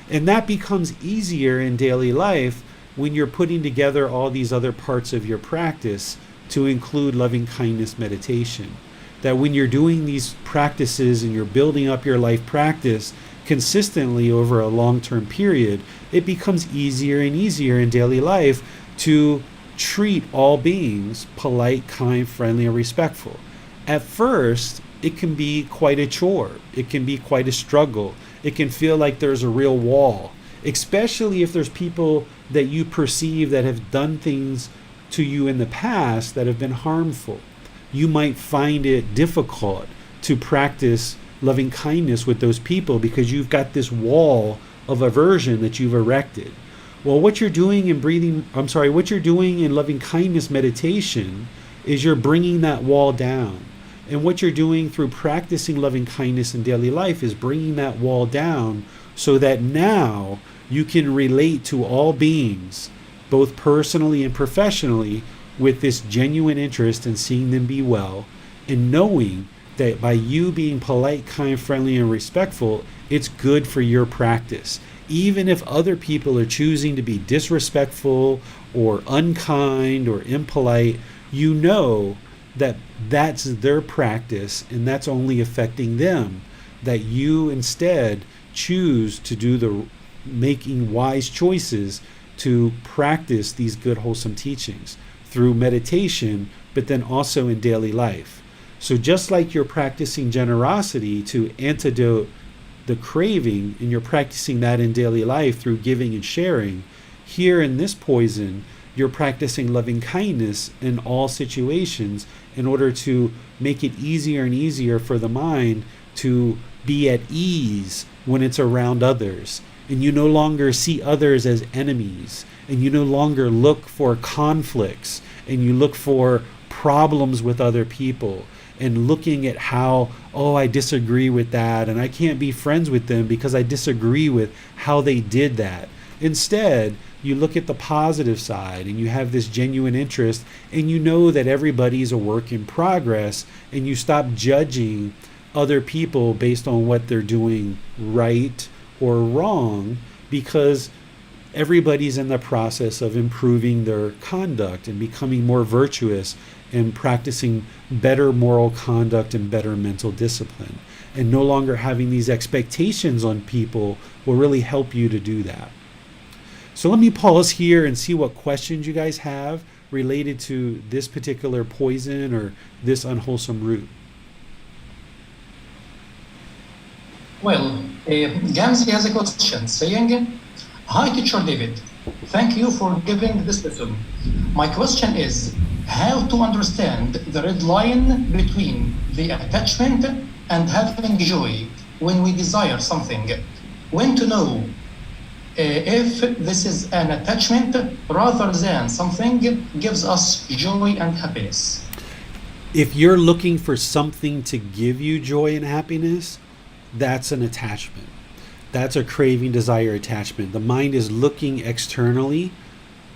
And that becomes easier in daily life when you're putting together all these other parts of your practice to include loving kindness meditation. That when you're doing these practices and you're building up your life practice consistently over a long-term period, it becomes easier and easier in daily life to treat all beings polite, kind, friendly, and respectful. At first, it can be quite a chore. It can be quite a struggle. It can feel like there's a real wall, especially if there's people that you perceive that have done things to you in the past that have been harmful. You might find it difficult to practice loving kindness with those people because you've got this wall of aversion that you've erected. Well, what you're doing in loving kindness meditation is you're bringing that wall down. And what you're doing through practicing loving kindness in daily life is bringing that wall down so that now you can relate to all beings, both personally and professionally, with this genuine interest in seeing them be well, and knowing that by you being polite, kind, friendly, and respectful, it's good for your practice. Even if other people are choosing to be disrespectful or unkind or impolite, you know that that's their practice and that's only affecting them. That you instead choose to do the making wise choices to practice these good, wholesome teachings through meditation, but then also in daily life. So just like you're practicing generosity to antidote the craving, and you're practicing that in daily life through giving and sharing, here in this poison, you're practicing loving kindness in all situations in order to make it easier and easier for the mind to be at ease when it's around others. And you no longer see others as enemies, and you no longer look for conflicts, and you look for problems with other people and looking at how, oh, I disagree with that and I can't be friends with them because I disagree with how they did that. Instead, you look at the positive side and you have this genuine interest and you know that everybody's a work in progress, and you stop judging other people based on what they're doing right or wrong, because everybody's in the process of improving their conduct and becoming more virtuous and practicing better moral conduct and better mental discipline. And no longer having these expectations on people will really help you to do that. So let me pause here and see what questions you guys have related to this particular poison or this unwholesome root. Well, Gamsi has a question saying, "Hi, Teacher David. Thank you for giving this lesson. My question is, how to understand the red line between the attachment and having joy when we desire something? When to know if this is an attachment rather than something gives us joy and happiness?" If you're looking for something to give you joy and happiness, that's an attachment. That's a craving, desire, attachment. The mind is looking externally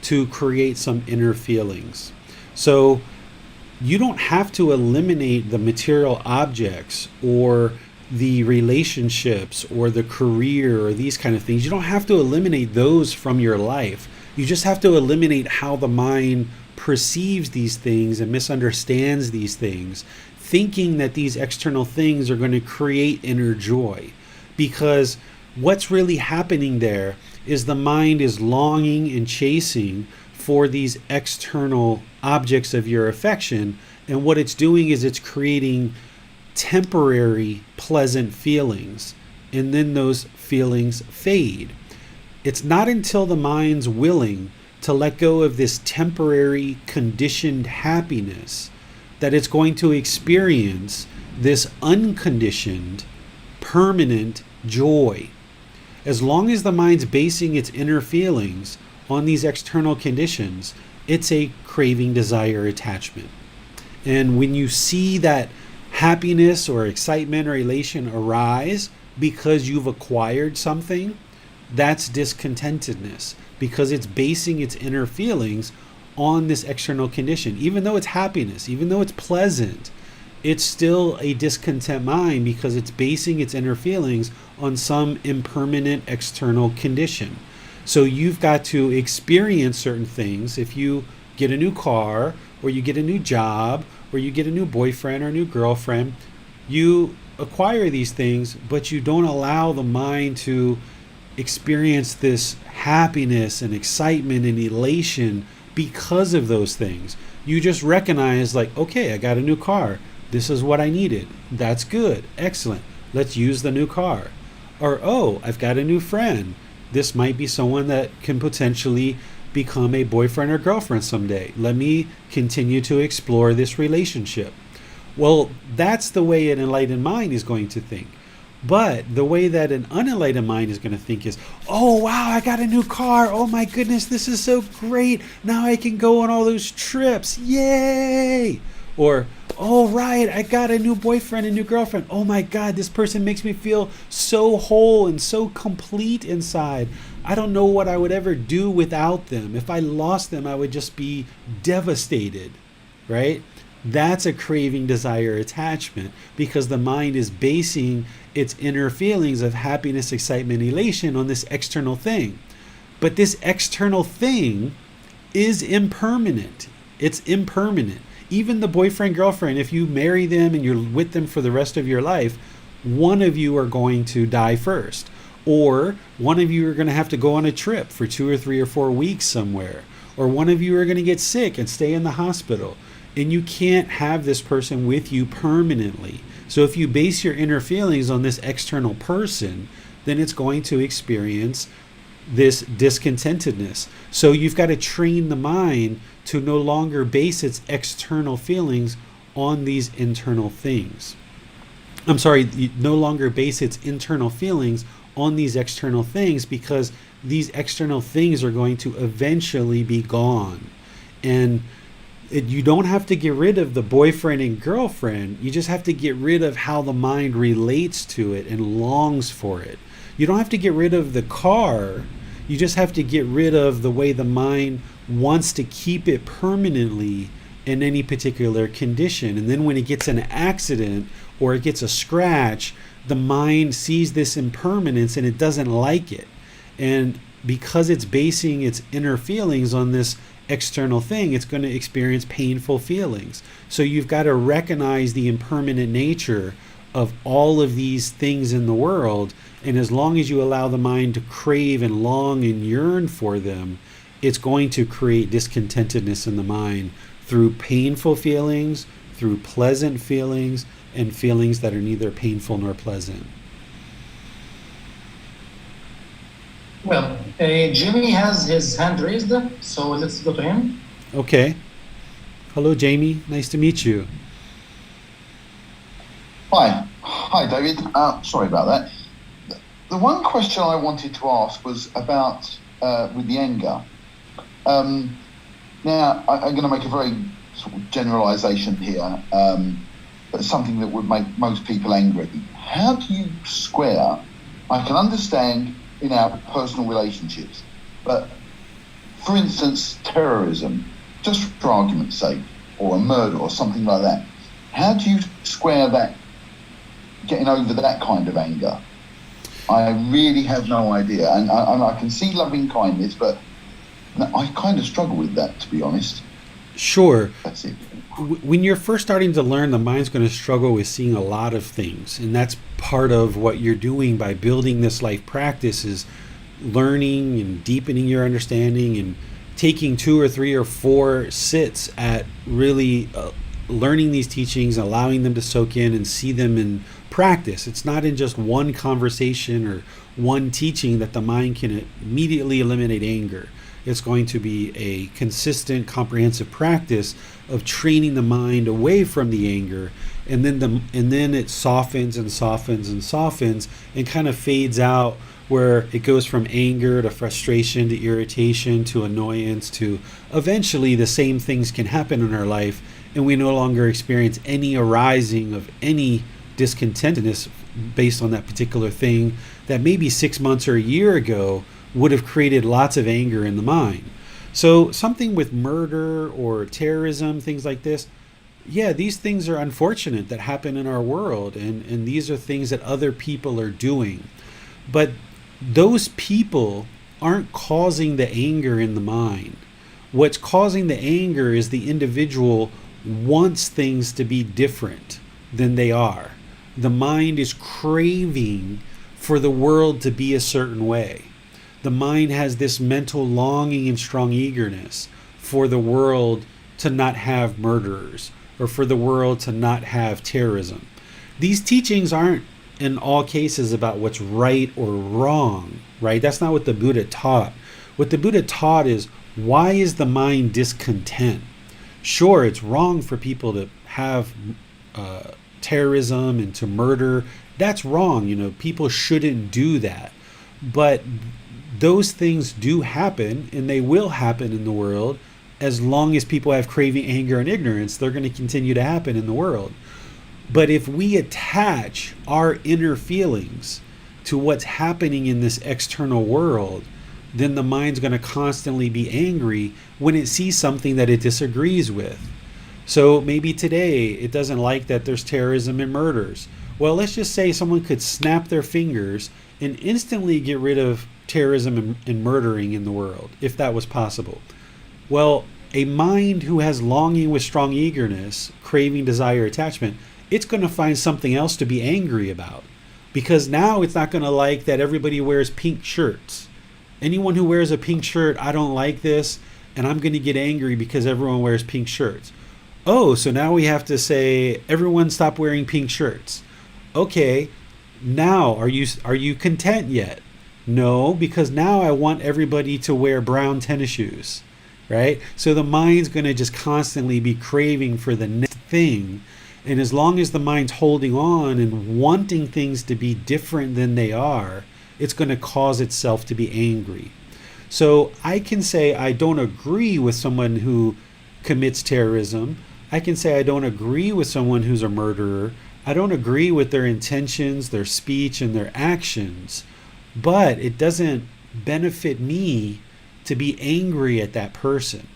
to create some inner feelings. So you don't have to eliminate the material objects or the relationships or the career or these kind of things. You don't have to eliminate those from your life. You just have to eliminate how the mind perceives these things and misunderstands these things, thinking that these external things are going to create inner joy. Because what's really happening there is the mind is longing and chasing for these external objects of your affection, and what it's doing is it's creating temporary pleasant feelings, and then those feelings fade. It's not until the mind's willing to let go of this temporary conditioned happiness that it's going to experience this unconditioned permanent joy. As long as the mind's basing its inner feelings on these external conditions, it's a craving, desire, attachment. And when you see that happiness or excitement or elation arise because you've acquired something, that's discontentedness, because it's basing its inner feelings on this external condition. Even though it's happiness, even though it's pleasant, it's still a discontent mind because it's basing its inner feelings on some impermanent external condition. So you've got to experience certain things. If you get a new car, or you get a new job, or you get a new boyfriend or new girlfriend, you acquire these things, but you don't allow the mind to experience this happiness and excitement and elation because of those things. You just recognize, like, okay, I got a new car. This is what I needed. That's good. Excellent. Let's use the new car. Or, oh, I've got a new friend. This might be someone that can potentially become a boyfriend or girlfriend someday. Let me continue to explore this relationship. Well, that's the way an enlightened mind is going to think. But the way that an unenlightened mind is going to think is, oh, wow, I got a new car. Oh, my goodness, this is so great. Now I can go on all those trips. Yay! Or, oh, right, I got a new boyfriend and new girlfriend. Oh, my God, this person makes me feel so whole and so complete inside. I don't know what I would ever do without them. If I lost them, I would just be devastated, right? That's a craving, desire, attachment, because the mind is basing its inner feelings of happiness, excitement, elation on this external thing. But this external thing is impermanent. It's impermanent. Even the boyfriend, girlfriend, if you marry them and you're with them for the rest of your life, one of you are going to die first. Or one of you are going to have to go on a trip for 2 or 3 or 4 weeks somewhere. Or one of you are going to get sick and stay in the hospital. And you can't have this person with you permanently. So if you base your inner feelings on this external person, then it's going to experience this discontentedness. So you've got to train the mind to no longer base its external feelings on these internal things. I'm sorry, no longer base its internal feelings on these external things, because these external things are going to eventually be gone. And You don't have to get rid of the boyfriend and girlfriend. You just have to get rid of how the mind relates to it and longs for it. You don't have to get rid of the car. You just have to get rid of the way the mind wants to keep it permanently in any particular condition. And then when it gets an accident or it gets a scratch, the mind sees this impermanence and it doesn't like it. And because it's basing its inner feelings on this external thing, it's going to experience painful feelings. So you've got to recognize the impermanent nature of all of these things in the world. And as long as you allow the mind to crave and long and yearn for them, it's going to create discontentedness in the mind through painful feelings, through pleasant feelings, and feelings that are neither painful nor pleasant. Well, Jimmy has his hand raised, so let's go to him. Okay. Hello, Jamie. Nice to meet you. Hi, David. Sorry about that. The one question I wanted to ask was about with the anger. Now, I'm going to make a very sort of generalization here, but something that would make most people angry. How do you square? I can understand in our personal relationships, but for instance, terrorism, just for argument's sake, or a murder or something like that. How do you square that, getting over that kind of anger? I really have no idea. And I can see loving kindness, but I kind of struggle with that, to be honest. Sure. That's it. When you're first starting to learn, the mind's going to struggle with seeing a lot of things. And that's part of what you're doing by building this life practice, is learning and deepening your understanding and taking 2 or 3 or 4 sits at really learning these teachings, allowing them to soak in and see them in practice. It's not in just one conversation or one teaching that the mind can immediately eliminate anger. It's going to be a consistent, comprehensive practice of training the mind away from the anger, and then it softens and softens and softens and kind of fades out, where it goes from anger to frustration to irritation to annoyance to eventually the same things can happen in our life, and we no longer experience any arising of any discontentedness based on that particular thing that maybe 6 months or a year ago would have created lots of anger in the mind. So something with murder or terrorism, things like this, yeah, these things are unfortunate that happen in our world, and these are things that other people are doing. But those people aren't causing the anger in the mind. What's causing the anger is the individual wants things to be different than they are. The mind is craving for the world to be a certain way. The mind has this mental longing and strong eagerness for the world to not have murderers, or for the world to not have terrorism. These teachings aren't in all cases about what's right or wrong, right? That's not what the Buddha taught. What the Buddha taught is, why is the mind discontent? Sure, it's wrong for people to have terrorism and to murder. That's wrong. People shouldn't do that. But those things do happen, and they will happen in the world. As long as people have craving, anger, and ignorance, they're going to continue to happen in the world. But if we attach our inner feelings to what's happening in this external world, then the mind's going to constantly be angry when it sees something that it disagrees with. So maybe today it doesn't like that there's terrorism and murders. Well, let's just say someone could snap their fingers and instantly get rid of terrorism and murdering in the world, if that was possible. Well, a mind who has longing with strong eagerness, craving, desire, attachment, it's going to find something else to be angry about, because now it's not going to like that everybody wears pink shirts. Anyone who wears a pink shirt, I don't like this, and I'm going to get angry because everyone wears pink shirts. Oh, so now we have to say, everyone stop wearing pink shirts. Okay, now are you content yet? No, because now I want everybody to wear brown tennis shoes, right? So the mind's going to just constantly be craving for the next thing. And as long as the mind's holding on and wanting things to be different than they are, it's going to cause itself to be angry. So I can say I don't agree with someone who commits terrorism. I can say I don't agree with someone who's a murderer. I don't agree with their intentions, their speech, and their actions. But it doesn't benefit me to be angry at that person.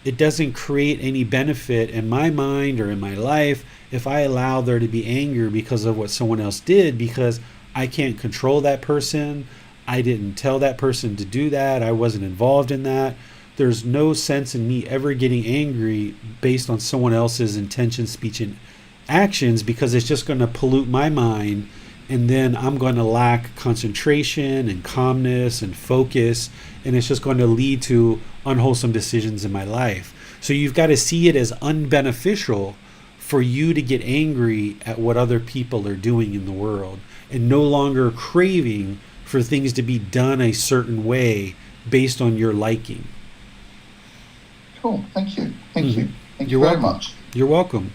It doesn't create any benefit in my mind or in my life if I allow there to be anger because of what someone else did, because I can't control that person. I didn't tell that person to do that. I wasn't involved in that. There's no sense in me ever getting angry based on someone else's intention, speech, and actions, because it's just going to pollute my mind, and then I'm going to lack concentration and calmness and focus, and it's just going to lead to unwholesome decisions in my life. So you've got to see it as unbeneficial for you to get angry at what other people are doing in the world, and no longer craving for things to be done a certain way based on your liking. Cool. Thank you. Thank you. Thank you You're very welcome. much. You're welcome.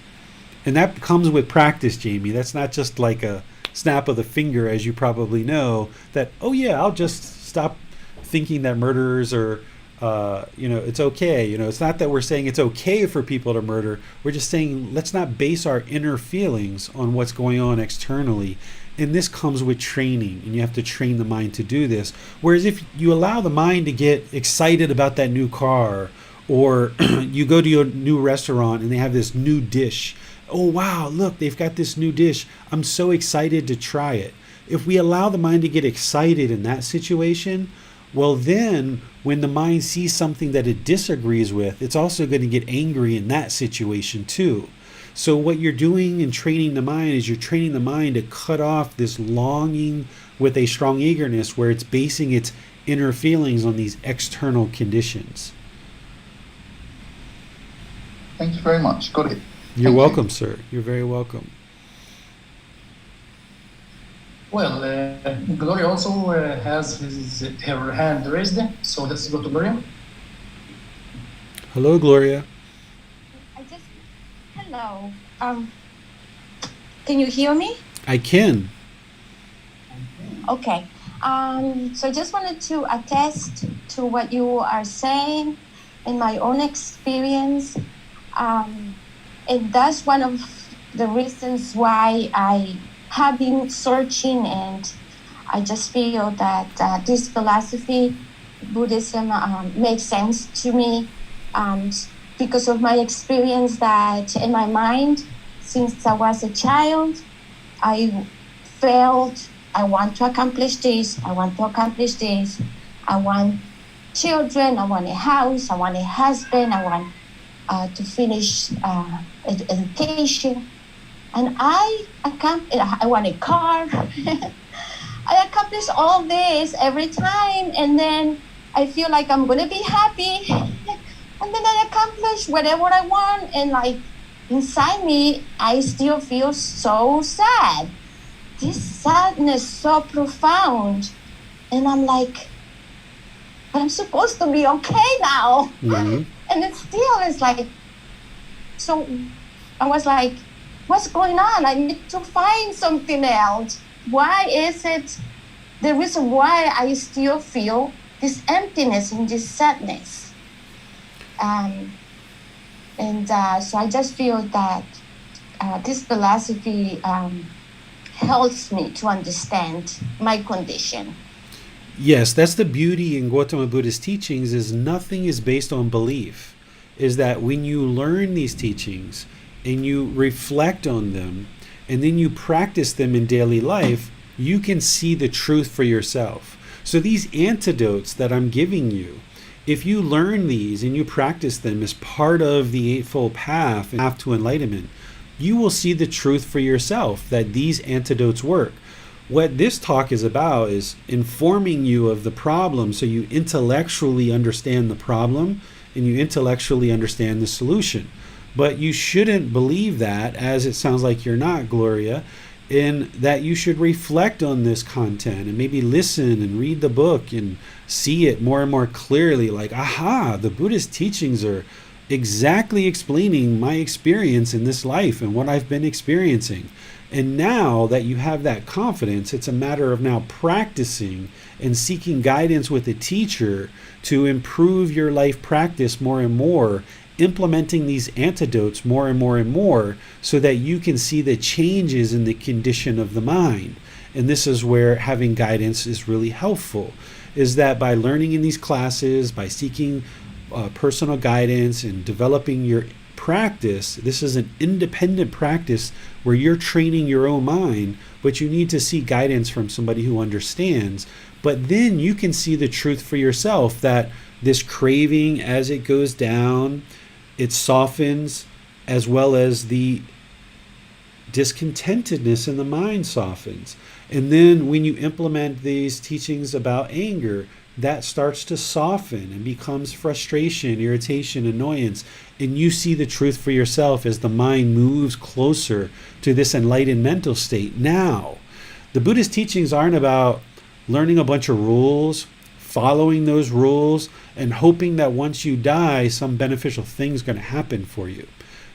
And that comes with practice, Jamie. That's not just like a snap of the finger, as you probably know, that, oh yeah, I'll just stop thinking that murderers are, it's okay. It's not that we're saying it's okay for people to murder. We're just saying let's not base our inner feelings on what's going on externally. And this comes with training, and you have to train the mind to do this. Whereas if you allow the mind to get excited about that new car, or you go to a new restaurant and they have this new dish. Oh, wow, look, they've got this new dish. I'm so excited to try it. If we allow the mind to get excited in that situation, well, then when the mind sees something that it disagrees with, it's also going to get angry in that situation too. So what you're doing in training the mind is you're training the mind to cut off this longing with a strong eagerness where it's basing its inner feelings on these external conditions. Thank you very much. Got it. You're welcome, sir. You're very welcome. Well, Gloria also has her hand raised, so let's go to Gloria. Hello, Gloria. Hello. Can you hear me? I can. Okay. So I just wanted to attest to what you are saying in my own experience. And that's one of the reasons why I have been searching, and I just feel that this philosophy, Buddhism, makes sense to me because of my experience that in my mind, since I was a child, I felt I want to accomplish this, I want to accomplish this, I want children, I want a house, I want a husband, I want to finish education, and I want a car. I accomplish all this every time, and then I feel like I'm gonna be happy, and then I accomplish whatever I want, and like inside me, I still feel so sad. This sadness so profound, and I'm like, but I'm supposed to be okay now. Mm-hmm. And it still is like, so I was like, what's going on? I need to find something else. Why is it the reason why I still feel this emptiness and this sadness? So I just feel that this philosophy helps me to understand my condition. Yes, that's the beauty in Gotama Buddha's teachings, is nothing is based on belief. Is that when you learn these teachings and you reflect on them and then you practice them in daily life, you can see the truth for yourself. So these antidotes that I'm giving you, if you learn these and you practice them as part of the Eightfold Path to enlightenment, you will see the truth for yourself that these antidotes work. What this talk is about is informing you of the problem so you intellectually understand the problem and you intellectually understand the solution. But you shouldn't believe that, as it sounds like you're not, Gloria, in that you should reflect on this content and maybe listen and read the book and see it more and more clearly, like, aha, the Buddhist teachings are exactly explaining my experience in this life and what I've been experiencing. And now that you have that confidence, it's a matter of now practicing and seeking guidance with a teacher to improve your life practice more and more implementing these antidotes more and more and more so that you can see the changes in the condition of the mind. And this is where having guidance is really helpful, is that by learning in these classes, by seeking personal guidance and developing your practice, this is an independent practice where you're training your own mind, but you need to seek guidance from somebody who understands. But then you can see the truth for yourself, that this craving, as it goes down, it softens, as well as the discontentedness in the mind softens. And then when you implement these teachings about anger, that starts to soften and becomes frustration, irritation, annoyance. And you see the truth for yourself as the mind moves closer to this enlightened mental state. Now, the Buddhist teachings aren't about learning a bunch of rules, following those rules, and hoping that once you die, some beneficial thing's going to happen for you.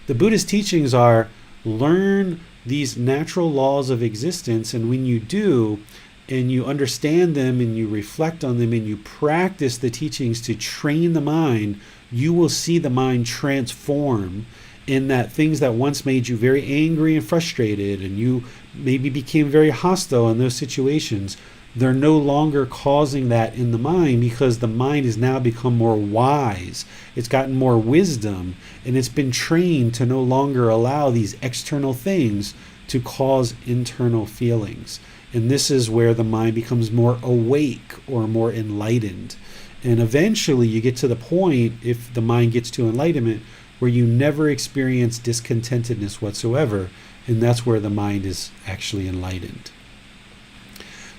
The Buddhist teachings are learn these natural laws of existence, and when you do, and you understand them, and you reflect on them, and you practice the teachings to train the mind, you will see the mind transform, in that things that once made you very angry and frustrated, and you maybe became very hostile in those situations, they're no longer causing that in the mind, because the mind has now become more wise. It's gotten more wisdom, and it's been trained to no longer allow these external things to cause internal feelings. And this is where the mind becomes more awake or more enlightened. And eventually you get to the point, if the mind gets to enlightenment, where you never experience discontentedness whatsoever. And that's where the mind is actually enlightened.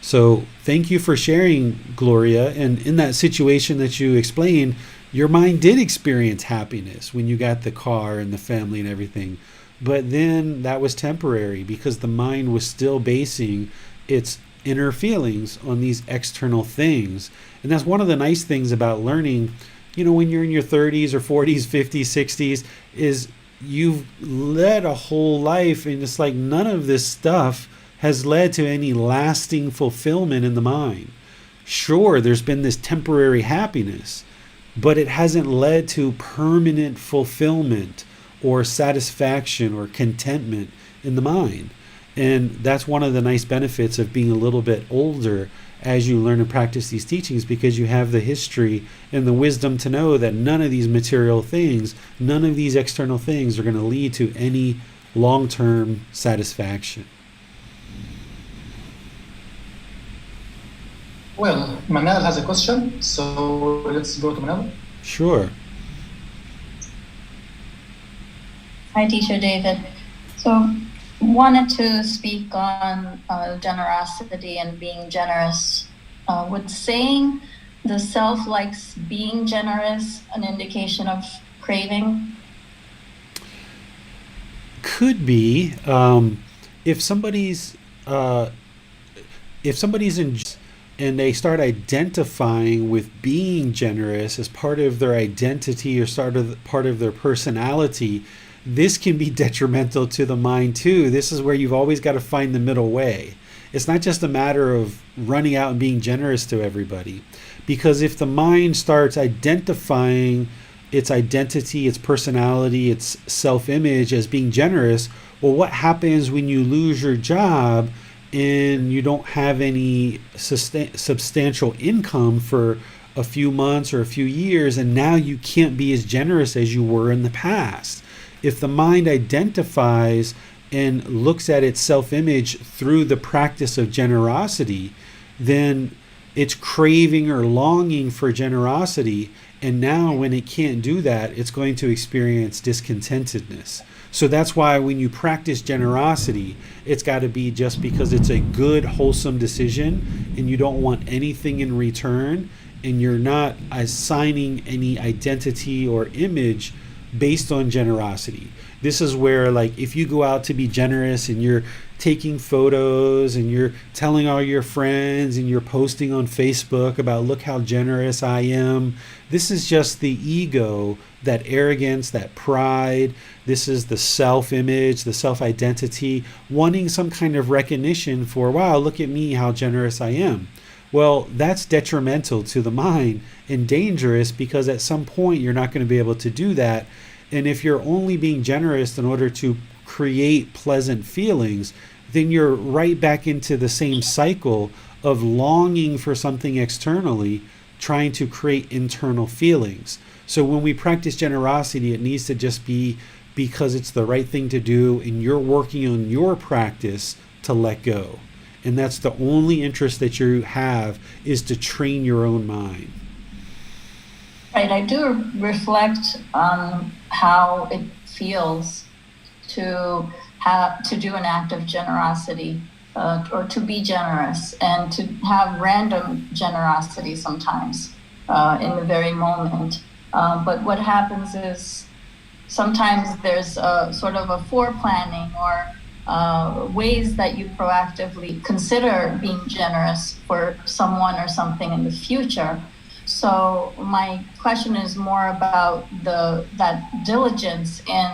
So thank you for sharing, Gloria. And in that situation that you explained, your mind did experience happiness when you got the car and the family and everything. But then that was temporary, because the mind was still basing its inner feelings on these external things. And that's one of the nice things about learning, when you're in your 30s or 40s, 50s, 60s, is you've led a whole life, and it's like none of this stuff has led to any lasting fulfillment in the mind. Sure, there's been this temporary happiness, but it hasn't led to permanent fulfillment or satisfaction or contentment in the mind. And that's one of the nice benefits of being a little bit older as you learn and practice these teachings, because you have the history and the wisdom to know that none of these material things, none of these external things are going to lead to any long-term satisfaction. Well, Manal has a question, so let's go to Manal. Sure. Hi, Teacher David. So, wanted to speak on generosity and being generous. Would saying the self likes being generous an indication of craving? Could be. If somebody's in and they start identifying with being generous as part of their identity or part of their personality, this can be detrimental to the mind too. This is where you've always got to find the middle way. It's not just a matter of running out and being generous to everybody, because if the mind starts identifying its identity, its personality, its self-image as being generous, well, what happens when you lose your job and you don't have any substantial income for a few months or a few years, and now you can't be as generous as you were in the past? If the mind identifies and looks at its self-image through the practice of generosity, then it's craving or longing for generosity, and now when it can't do that, it's going to experience discontentedness. So that's why when you practice generosity, it's got to be just because it's a good, wholesome decision, and you don't want anything in return, and you're not assigning any identity or image based on generosity. This is where, like, if you go out to be generous and you're taking photos and you're telling all your friends and you're posting on Facebook about, look how generous I am, this is just the ego, that arrogance, that pride. This is the self-image, the self-identity, wanting some kind of recognition for, wow, look at me, how generous I am. Well, that's detrimental to the mind and dangerous, because at some point you're not going to be able to do that. And if you're only being generous in order to create pleasant feelings, then you're right back into the same cycle of longing for something externally, trying to create internal feelings. So when we practice generosity, it needs to just be because it's the right thing to do and you're working on your practice to let go. And that's the only interest that you have, is to train your own mind. Right, I do reflect on how it feels to do an act of generosity, or to be generous, and to have random generosity sometimes in the very moment. But what happens is sometimes there's a sort of a foreplanning or ways that you proactively consider being generous for someone or something in the future. So my question is more about that diligence in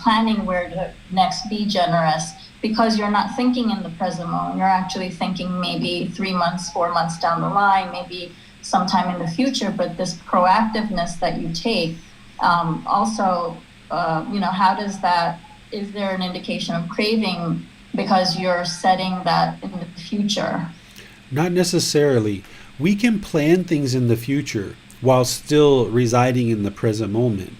planning where to next be generous, because you're not thinking in the present moment. You're actually thinking maybe 3 months, 4 months down the line, maybe sometime in the future. But this proactiveness that you take, also, how does that? Is there an indication of craving because you're setting that in the future? Not necessarily. We can plan things in the future while still residing in the present moment.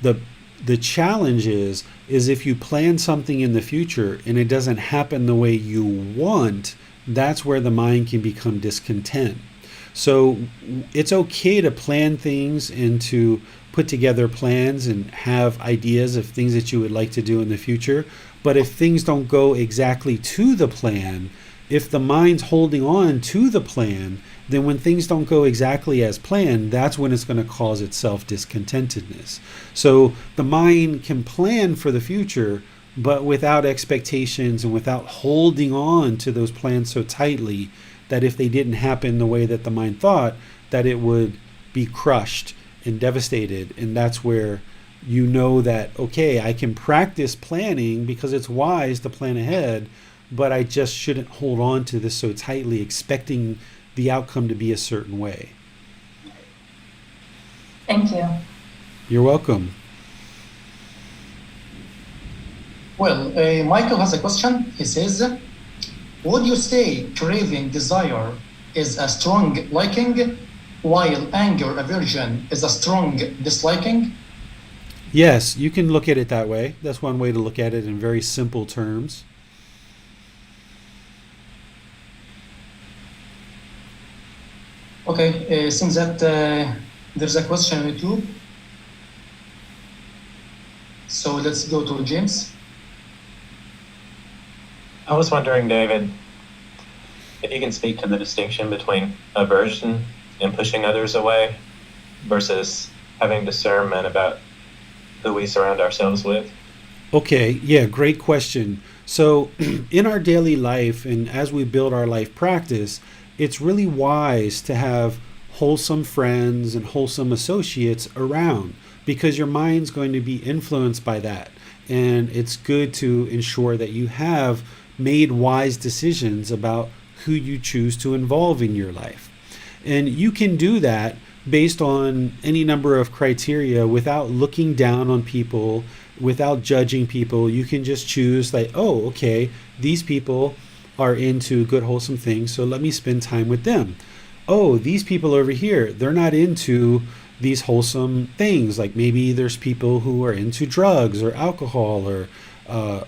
The challenge is if you plan something in the future and it doesn't happen the way you want, that's where the mind can become discontent. So it's okay to plan things and to put together plans and have ideas of things that you would like to do in the future. But if things don't go exactly to the plan, if the mind's holding on to the plan, then when things don't go exactly as planned, that's when it's going to cause itself discontentedness. So the mind can plan for the future, but without expectations and without holding on to those plans so tightly that if they didn't happen the way that the mind thought, that it would be crushed and devastated. And that's where you know that, okay, I can practice planning because it's wise to plan ahead, but I just shouldn't hold on to this so tightly, expecting the outcome to be a certain way. Thank you. You're welcome. Well, Michael has a question. He says, would you say craving, desire is a strong liking, while anger, aversion is a strong disliking? Yes, you can look at it that way. That's one way to look at it in very simple terms. Okay, since that there's a question on YouTube, so let's go to James. I was wondering, David, if you can speak to the distinction between aversion and pushing others away versus having discernment about who we surround ourselves with. Okay, yeah, great question. So in our daily life and as we build our life practice, it's really wise to have wholesome friends and wholesome associates around, because your mind's going to be influenced by that. And it's good to ensure that you have made wise decisions about who you choose to involve in your life. And you can do that based on any number of criteria without looking down on people, without judging people. You can just choose like, oh, okay, these people are into good, wholesome things, so let me spend time with them. Oh, these people over here, they're not into these wholesome things. Like maybe there's people who are into drugs or alcohol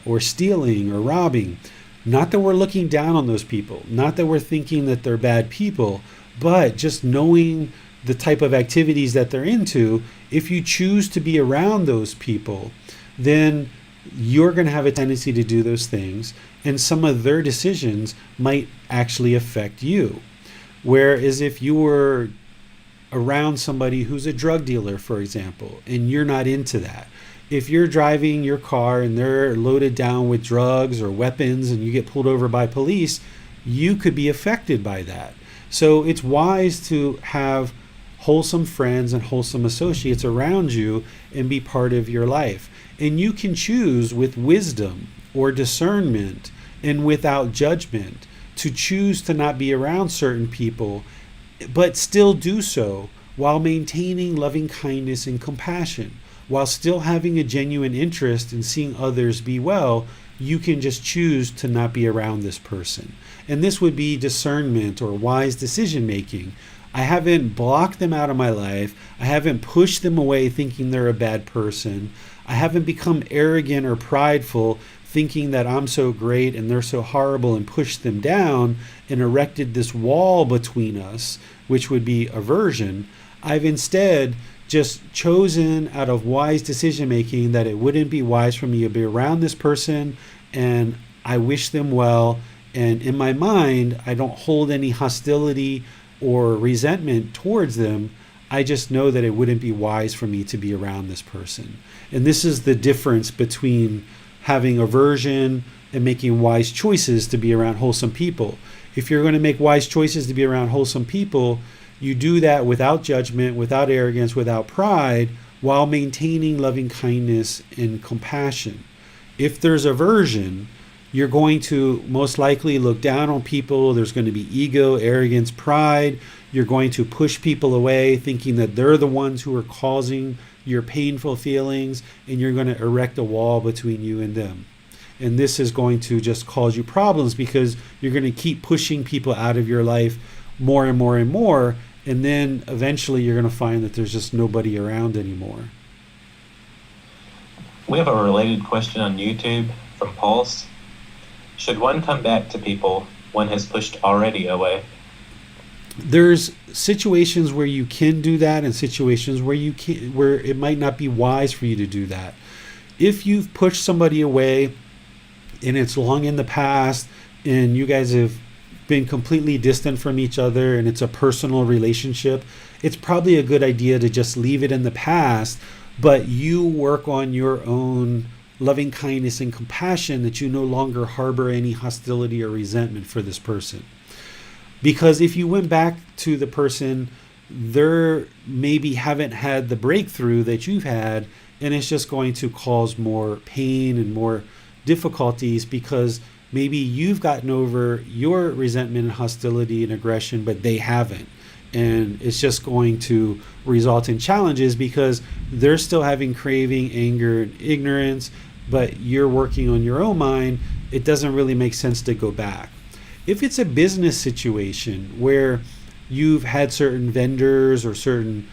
or stealing or robbing. Not that we're looking down on those people, not that we're thinking that they're bad people, but just knowing the type of activities that they're into. If you choose to be around those people, then you're going to have a tendency to do those things, and some of their decisions might actually affect you. Whereas if you were around somebody who's a drug dealer, for example, and you're not into that, if you're driving your car and they're loaded down with drugs or weapons and you get pulled over by police, you could be affected by that. So it's wise to have wholesome friends and wholesome associates around you and be part of your life. And you can choose with wisdom or discernment and without judgment to choose to not be around certain people, but still do so while maintaining loving kindness and compassion, while still having a genuine interest in seeing others be well, you can just choose to not be around this person. And this would be discernment or wise decision making. I haven't blocked them out of my life. I haven't pushed them away thinking they're a bad person. I haven't become arrogant or prideful thinking that I'm so great and they're so horrible and pushed them down and erected this wall between us, which would be aversion. I've instead just chosen out of wise decision making that it wouldn't be wise for me to be around this person, and I wish them well. And in my mind, I don't hold any hostility or resentment towards them. I just know that it wouldn't be wise for me to be around this person. And this is the difference between having aversion and making wise choices to be around wholesome people. If you're going to make wise choices to be around wholesome people, you do that without judgment, without arrogance, without pride, while maintaining loving kindness and compassion. If there's aversion, you're going to most likely look down on people. There's going to be ego, arrogance, pride. You're going to push people away, thinking that they're the ones who are causing your painful feelings, and you're going to erect a wall between you and them. And this is going to just cause you problems because you're going to keep pushing people out of your life more and more and more, and then eventually you're going to find that there's just nobody around anymore. We have a related question on YouTube from Pulse. Should one come back to people one has pushed already away? There's situations where you can do that and situations where you can't, where it might not be wise for you to do that. If you've pushed somebody away and it's long in the past and you guys have been completely distant from each other and it's a personal relationship, it's probably a good idea to just leave it in the past, but you work on your own loving kindness and compassion that you no longer harbor any hostility or resentment for this person. Because if you went back to the person, they maybe haven't had the breakthrough that you've had, and it's just going to cause more pain and more difficulties because maybe you've gotten over your resentment and hostility and aggression, but they haven't. And it's just going to result in challenges because they're still having craving, anger, and ignorance, but you're working on your own mind. It doesn't really make sense to go back. If it's a business situation where you've had certain vendors or certain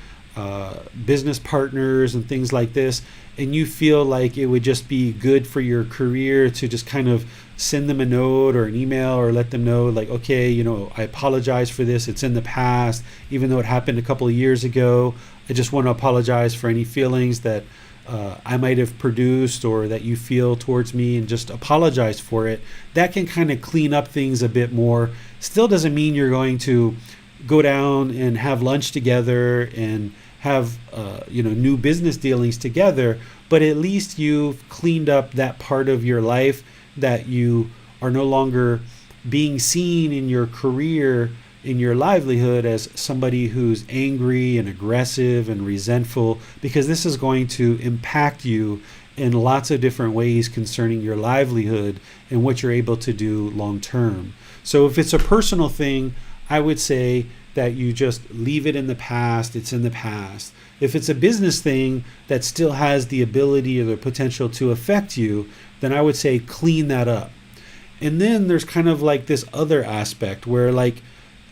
business partners and things like this, and you feel like it would just be good for your career to just kind of send them a note or an email or let them know, like, okay, I apologize for this. It's in the past, even though it happened a couple of years ago. I just want to apologize for any feelings that I might have produced or that you feel towards me, and just apologize for it. That can kind of clean up things a bit more. Still doesn't mean you're going to go down and have lunch together and have new business dealings together, but at least you've cleaned up that part of your life that you are no longer being seen in your career, in your livelihood, as somebody who's angry and aggressive and resentful, because this is going to impact you in lots of different ways concerning your livelihood and what you're able to do long term. So if it's a personal thing, I would say that you just leave it in the past. It's in the past. If it's a business thing that still has the ability or the potential to affect you, then I would say clean that up. And then there's kind of like this other aspect where, like,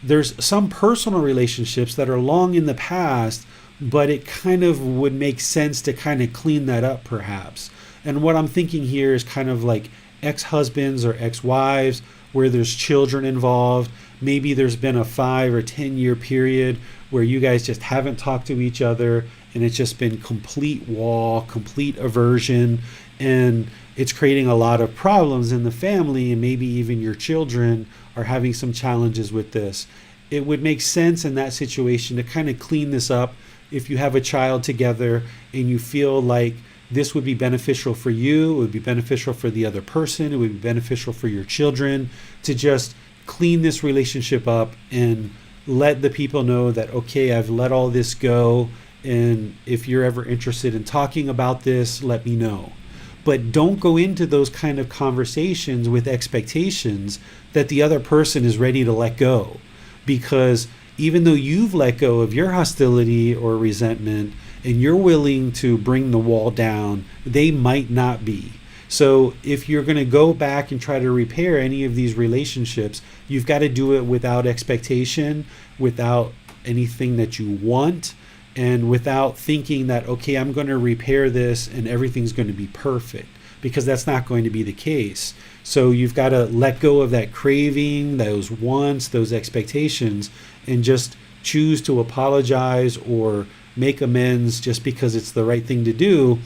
there's some personal relationships that are long in the past, but it kind of would make sense to kind of clean that up perhaps. And what I'm thinking here is kind of like ex-husbands or ex-wives where there's children involved. Maybe there's been a 5 or 10 year period where you guys just haven't talked to each other and it's just been complete wall, complete aversion, and it's creating a lot of problems in the family, and maybe even your children are having some challenges with this. It would make sense in that situation to kind of clean this up. If you have a child together and you feel like this would be beneficial for you, it would be beneficial for the other person, it would be beneficial for your children, to just clean this relationship up and let the people know that, okay, I've let all this go, and if you're ever interested in talking about this, let me know. But don't go into those kind of conversations with expectations that the other person is ready to let go. Because even though you've let go of your hostility or resentment and you're willing to bring the wall down, they might not be. So if you're going to go back and try to repair any of these relationships, you've got to do it without expectation, without anything that you want, and without thinking that, okay, I'm going to repair this and everything's going to be perfect, because that's not going to be the case. So you've got to let go of that craving, those wants, those expectations, and just choose to apologize or make amends just because it's the right thing to do.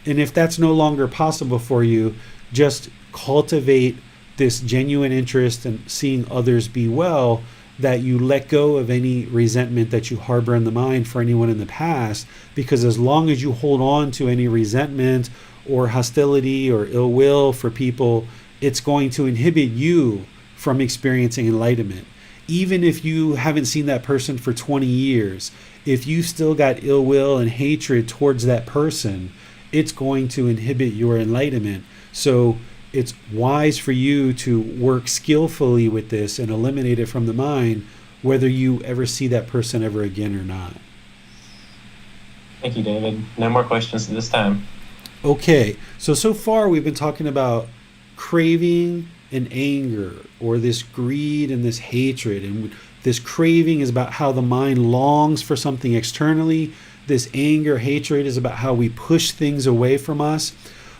And if that's no longer possible for you, just cultivate this genuine interest in seeing others be well, that you let go of any resentment that you harbor in the mind for anyone in the past, because as long as you hold on to any resentment or hostility or ill will for people, it's going to inhibit you from experiencing enlightenment. Even if you haven't seen that person for 20 years, if you still got ill will and hatred towards that person, it's going to inhibit your enlightenment. So it's wise for you to work skillfully with this and eliminate it from the mind, whether you ever see that person ever again or not. Thank you, David. No more questions at this time. Okay, so far we've been talking about craving and anger, or this greed and this hatred. And this craving is about how the mind longs for something externally. This anger, hatred is about how we push things away from us.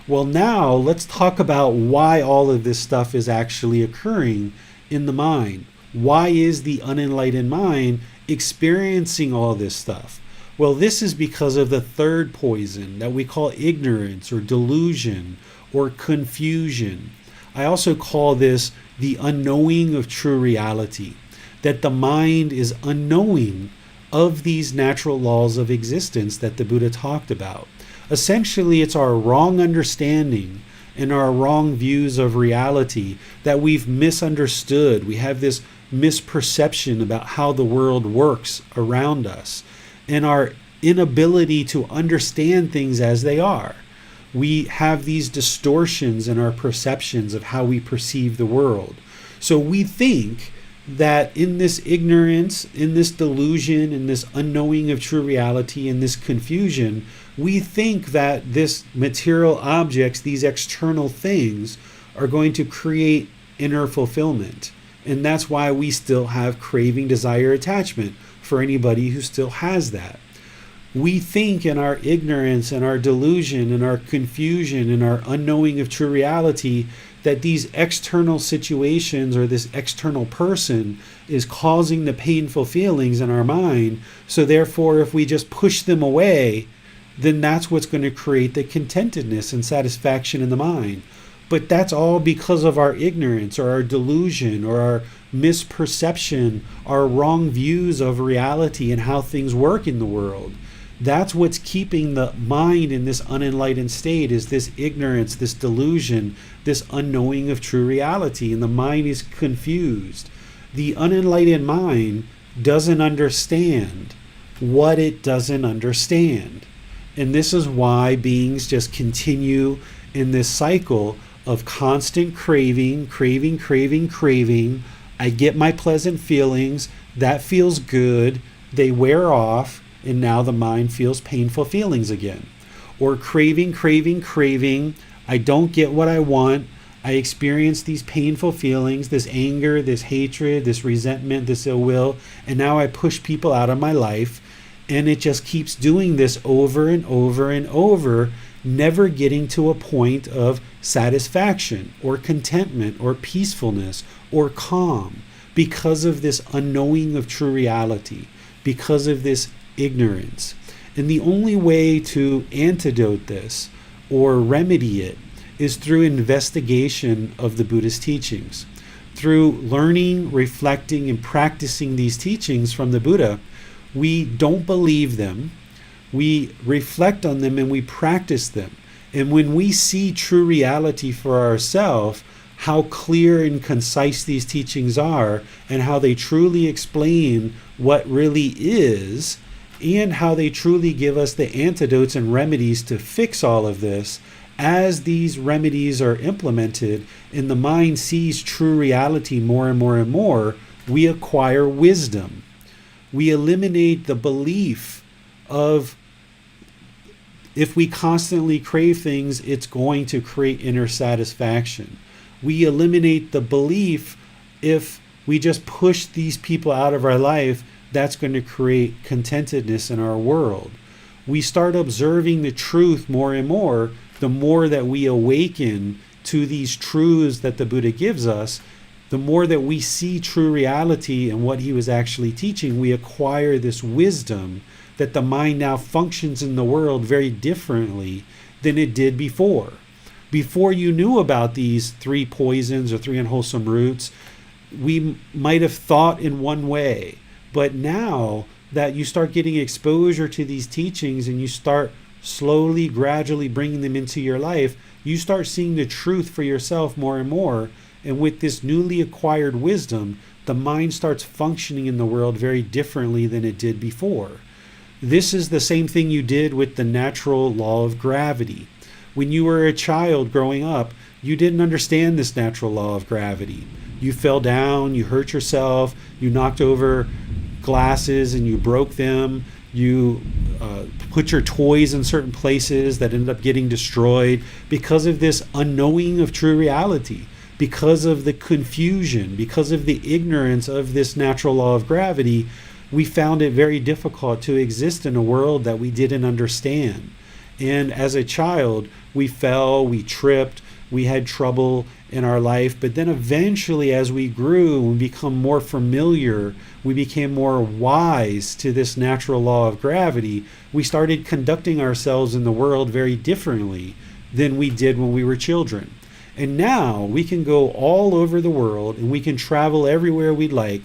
Well, now let's talk about why all of this stuff is actually occurring in the mind. Why is the unenlightened mind experiencing all this stuff? Well, this is because of the third poison that we call ignorance or delusion or confusion. I also call this the unknowing of true reality, that the mind is unknowing of these natural laws of existence that the Buddha talked about. Essentially, it's our wrong understanding and our wrong views of reality that we've misunderstood. We have this misperception about how the world works around us, and our inability to understand things as they are. We have these distortions in our perceptions of how we perceive the world. So we think that in this ignorance, in this delusion, in this unknowing of true reality, in this confusion, we think that this material objects, these external things, are going to create inner fulfillment. And that's why we still have craving, desire, attachment for anybody who still has that. We think in our ignorance and our delusion and our confusion and our unknowing of true reality that these external situations or this external person is causing the painful feelings in our mind. So therefore, if we just push them away, then that's what's going to create the contentedness and satisfaction in the mind. But that's all because of our ignorance or our delusion or our misperception, our wrong views of reality and how things work in the world. That's what's keeping the mind in this unenlightened state, is this ignorance, this delusion, this unknowing of true reality, and the mind is confused. The unenlightened mind doesn't understand what it doesn't understand. And this is why beings just continue in this cycle of constant craving, craving, craving, craving. I get my pleasant feelings, that feels good, they wear off, and now the mind feels painful feelings again. Or craving, craving, craving, I don't get what I want, I experience these painful feelings, this anger, this hatred, this resentment, this ill will, and now I push people out of my life, and it just keeps doing this over and over and over, never getting to a point of satisfaction or contentment or peacefulness or calm, because of this unknowing of true reality, because of this ignorance. And the only way to antidote this or remedy it is through investigation of the Buddhist teachings. Through learning, reflecting, and practicing these teachings from the Buddha, we don't believe them, we reflect on them, and we practice them. And when we see true reality for ourselves, how clear and concise these teachings are, and how they truly explain what really is, and how they truly give us the antidotes and remedies to fix all of this, as these remedies are implemented and the mind sees true reality more and more and more, we acquire wisdom. We eliminate the belief of If we constantly crave things, it's going to create inner satisfaction. We eliminate the belief if we just push these people out of our life, that's going to create contentedness in our world. We start observing the truth more and more, the more that we awaken to these truths that the Buddha gives us, the more that we see true reality and what he was actually teaching, we acquire this wisdom that the mind now functions in the world very differently than it did before. Before you knew about these 3 poisons or 3 unwholesome roots, we might have thought in one way. But now that you start getting exposure to these teachings and you start slowly, gradually bringing them into your life, you start seeing the truth for yourself more and more. And with this newly acquired wisdom, the mind starts functioning in the world very differently than it did before. This is the same thing you did with the natural law of gravity. When you were a child growing up, you didn't understand this natural law of gravity. You fell down, you hurt yourself, you knocked over glasses and you broke them, you put your toys in certain places that ended up getting destroyed because of this unknowing of true reality, because of the confusion, because of the ignorance of this natural law of gravity. We found it very difficult to exist in a world that we didn't understand. And as a child, we fell, we tripped, we had trouble in our life. But then eventually, as we grew and become more familiar, we became more wise to this natural law of gravity, we started conducting ourselves in the world very differently than we did when we were children. And now we can go all over the world and we can travel everywhere we'd like,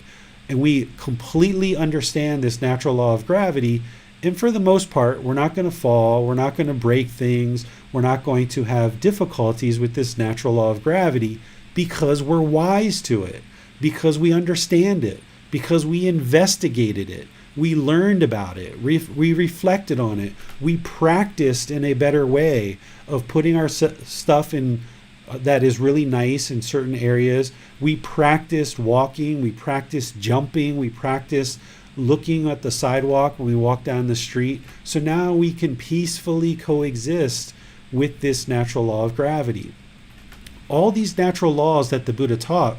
and we completely understand this natural law of gravity. And for the most part, we're not going to fall, we're not going to break things, we're not going to have difficulties with this natural law of gravity because we're wise to it, because we understand it, because we investigated it, we learned about it, we reflected on it, we practiced in a better way of putting our stuff in that is really nice in certain areas. We practiced walking, we practiced jumping, we practiced looking at the sidewalk when we walk down the street. So now we can peacefully coexist with this natural law of gravity. All these natural laws that the Buddha taught,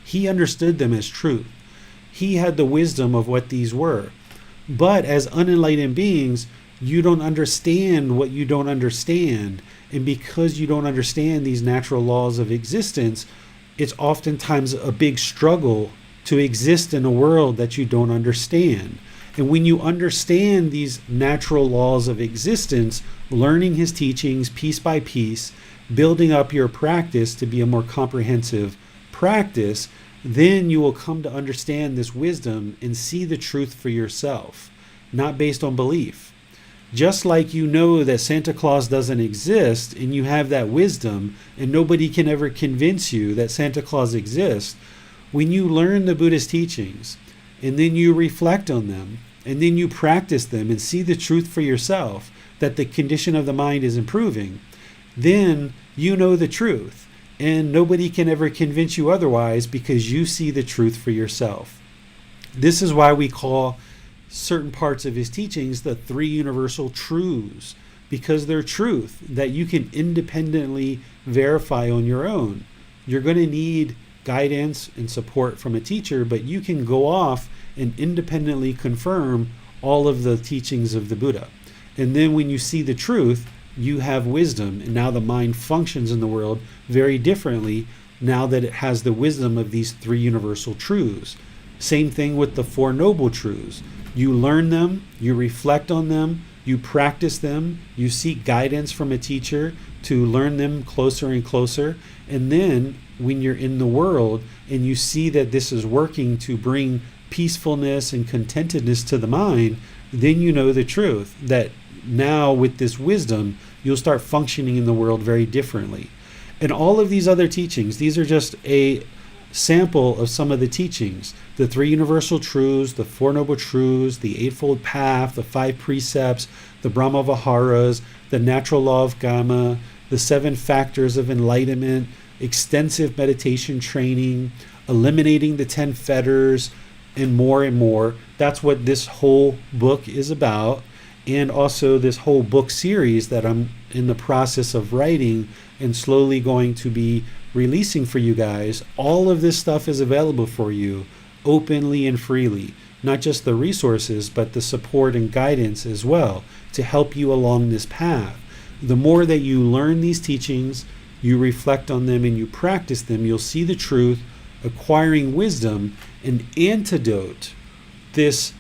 he understood them as truth. He had the wisdom of what these were. But as unenlightened beings, you don't understand what you don't understand. And because you don't understand these natural laws of existence, it's oftentimes a big struggle to exist in a world that you don't understand. And when you understand these natural laws of existence, learning his teachings piece by piece, building up your practice to be a more comprehensive practice, then you will come to understand this wisdom and see the truth for yourself, not based on belief. Just like you know that Santa Claus doesn't exist and you have that wisdom and nobody can ever convince you that Santa Claus exists, when you learn the Buddha's teachings and then you reflect on them and then you practice them and see the truth for yourself, that the condition of the mind is improving, then you know the truth and nobody can ever convince you otherwise because you see the truth for yourself. This is why we call certain parts of his teachings the 3 universal truths, because they're truth that you can independently verify on your own. You're going to need guidance and support from a teacher, but you can go off and independently confirm all of the teachings of the Buddha. And then when you see the truth, you have wisdom, and now the mind functions in the world very differently now that it has the wisdom of these 3 universal truths. Same thing with the 4 noble truths. You learn them, you reflect on them, you practice them, you seek guidance from a teacher to learn them closer and closer. And then when you're in the world and you see that this is working to bring peacefulness and contentedness to the mind, then you know the truth, that now with this wisdom, you'll start functioning in the world very differently. And all of these other teachings, these are just a sample of some of the teachings. The 3 universal truths, the 4 noble truths, the Eightfold Path, the 5 precepts, the Brahma Viharas, the natural law of Karma, the 7 factors of enlightenment, extensive meditation training, eliminating the 10 fetters, and more and more. That's what this whole book is about. and also this whole book series that I'm in the process of writing and slowly going to be releasing for you guys. All of this stuff is available for you openly and freely. Not just the resources, but the support and guidance as well to help you along this path. The more that you learn these teachings, you reflect on them and you practice them, you'll see the truth, acquiring wisdom, and antidote this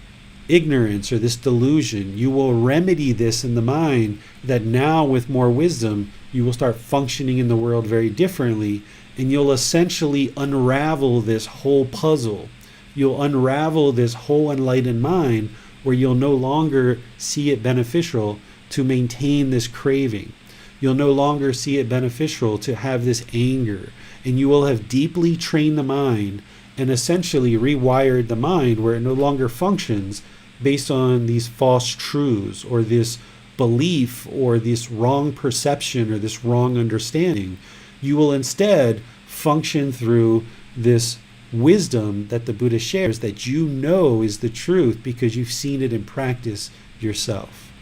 ignorance or this delusion. You will remedy this in the mind, that now with more wisdom, you will start functioning in the world very differently, and you'll essentially unravel this whole puzzle. You'll unravel this whole enlightened mind, where you'll no longer see it beneficial to maintain this craving. You'll no longer see it beneficial to have this anger, and you will have deeply trained the mind and essentially rewired the mind where it no longer functions based on these false truths or this belief or this wrong perception or this wrong understanding. You will instead function through this wisdom that the Buddha shares, that you know is the truth because you've seen it in practice yourself.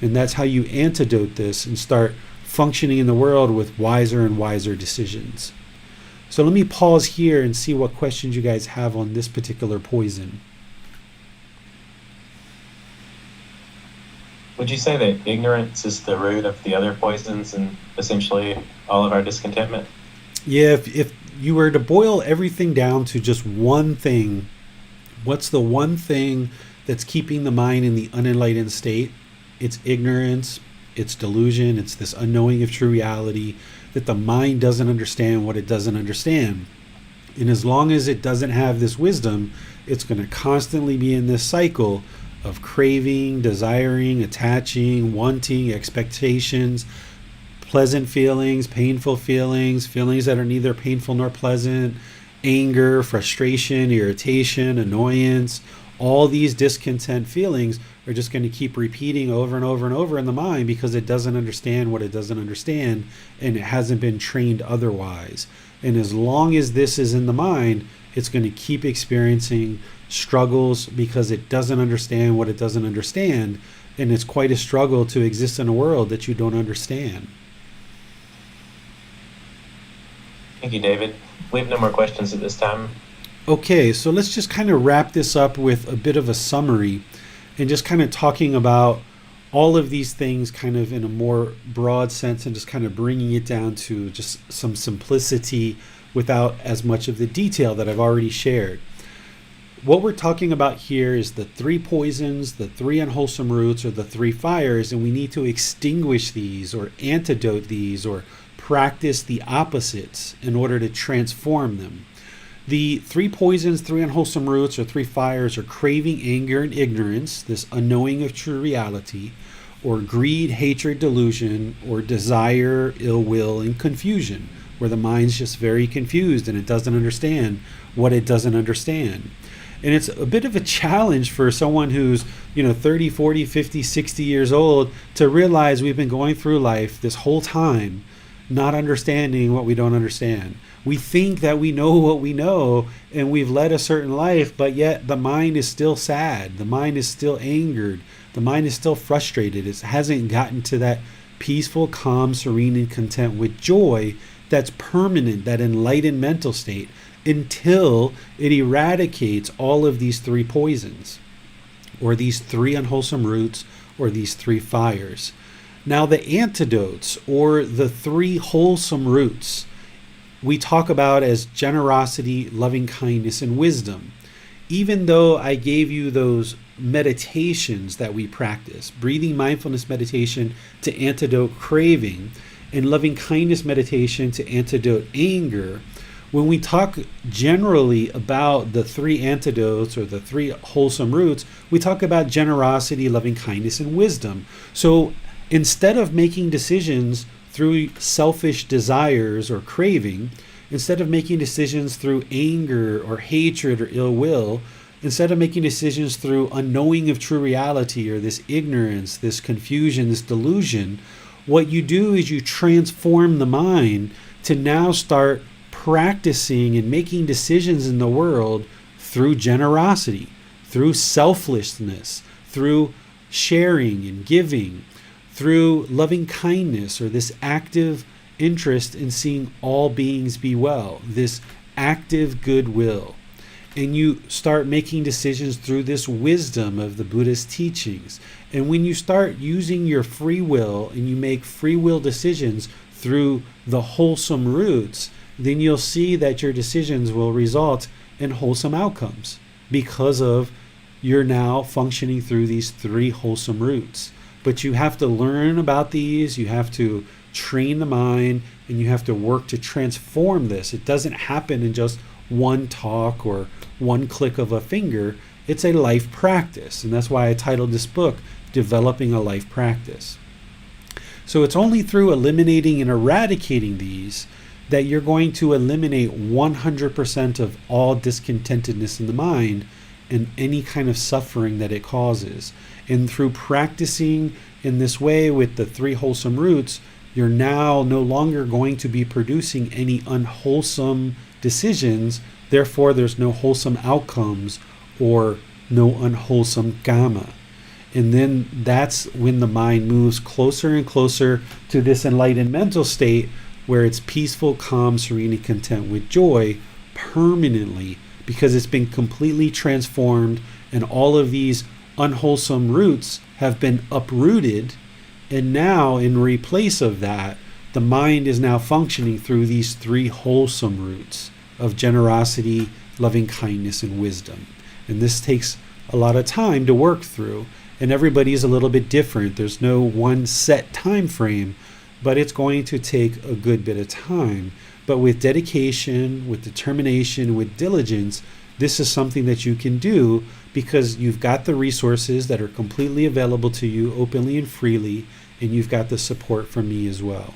And that's how you antidote this and start functioning in the world with wiser and wiser decisions. So let me pause here and see what questions you guys have on this particular poison. Would you say that ignorance is the root of the other poisons and essentially all of our discontentment? Yeah, if you were to boil everything down to just one thing, what's the one thing that's keeping the mind in the unenlightened state? It's ignorance, it's delusion, it's this unknowing of true reality, that the mind doesn't understand what it doesn't understand. And as long as it doesn't have this wisdom, it's going to constantly be in this cycle of craving, desiring, attaching, wanting, expectations, pleasant feelings, painful feelings, feelings that are neither painful nor pleasant, anger, frustration, irritation, annoyance. All these discontent feelings are just going to keep repeating over and over and over in the mind because it doesn't understand what it doesn't understand, and it hasn't been trained otherwise. And as long as this is in the mind, it's going to keep experiencing struggles because it doesn't understand what it doesn't understand, and it's quite a struggle to exist in a world that you don't understand. Thank you, David. We have no more questions at this time. Okay, so let's just kind of wrap this up with a bit of a summary and just kind of talking about all of these things kind of in a more broad sense and just kind of bringing it down to just some simplicity without as much of the detail that I've already shared. What we're talking about here is the three poisons, the three unwholesome roots, or the three fires, and we need to extinguish these or antidote these or practice the opposites in order to transform them. The three poisons, three unwholesome roots, or three fires are craving, anger, and ignorance, this unknowing of true reality, or greed, hatred, delusion, or desire, ill will, and confusion, where the mind's just very confused and it doesn't understand what it doesn't understand. And it's a bit of a challenge for someone who's, 30, 40, 50, 60 years old to realize we've been going through life this whole time not understanding what we don't understand. We think that we know what we know and we've led a certain life, but yet the mind is still sad. The mind is still angered. The mind is still frustrated. It hasn't gotten to that peaceful, calm, serene, and content with joy that's permanent, that enlightened mental state, until it eradicates all of these three poisons, or these three unwholesome roots, or these three fires. Now, the antidotes, or the three wholesome roots, we talk about as generosity, loving kindness, and wisdom. Even though I gave you those meditations that we practice, breathing mindfulness meditation to antidote craving, and loving kindness meditation to antidote anger, when we talk generally about the three antidotes or the three wholesome roots, we talk about generosity, loving kindness, and wisdom. So instead of making decisions through selfish desires or craving, instead of making decisions through anger or hatred or ill will, instead of making decisions through unknowing of true reality or this ignorance, this confusion, this delusion, what you do is you transform the mind to now start practicing and making decisions in the world through generosity, through selflessness, through sharing and giving, through loving kindness, or this active interest in seeing all beings be well, this active goodwill. And you start making decisions through this wisdom of the Buddha's teachings. And when you start using your free will and you make free will decisions through the wholesome roots, then you'll see that your decisions will result in wholesome outcomes because of you're now functioning through these three wholesome roots. But you have to learn about these, you have to train the mind, and you have to work to transform this. It doesn't happen in just one talk or one click of a finger. It's a life practice, and that's why I titled this book Developing a Life Practice. So it's only through eliminating and eradicating these that you're going to eliminate 100% of all discontentedness in the mind and any kind of suffering that it causes. And through practicing in this way with the three wholesome roots, you're now no longer going to be producing any unwholesome decisions. Therefore, there's no wholesome outcomes or no unwholesome gamma. And then that's when the mind moves closer and closer to this enlightened mental state where it's peaceful, calm, serene, and content with joy permanently, because it's been completely transformed and all of these unwholesome roots have been uprooted. And now, in replace of that, the mind is now functioning through these three wholesome roots of generosity, loving kindness, and wisdom. And this takes a lot of time to work through. And everybody is a little bit different. There's no one set time frame, but it's going to take a good bit of time. But with dedication, with determination, with diligence, this is something that you can do because you've got the resources that are completely available to you openly and freely, and you've got the support from me as well.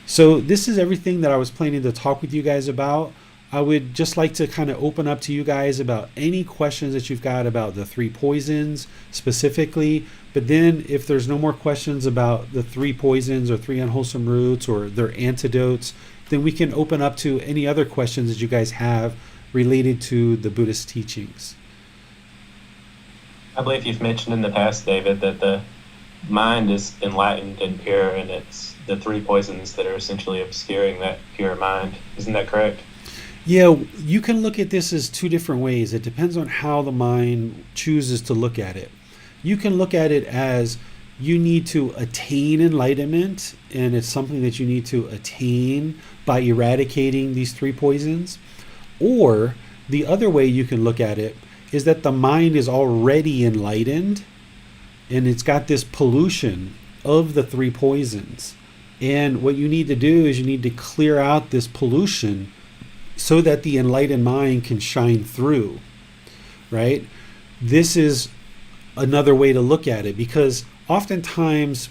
So this is everything that I was planning to talk with you guys about. I would just like to kind of open up to you guys about any questions that you've got about the three poisons specifically. But then if there's no more questions about the three poisons or three unwholesome roots or their antidotes, then we can open up to any other questions that you guys have related to the Buddhist teachings. I believe you've mentioned in the past, David, that the mind is enlightened and pure, and it's the three poisons that are essentially obscuring that pure mind. Isn't that correct? Yeah, you can look at this as two different ways. It depends on how the mind chooses to look at it. You can look at it as you need to attain enlightenment, and it's something that you need to attain by eradicating these three poisons. Or the other way you can look at it is that the mind is already enlightened and it's got this pollution of the three poisons. And what you need to do is you need to clear out this pollution so that the enlightened mind can shine through, right? This is another way to look at it, because oftentimes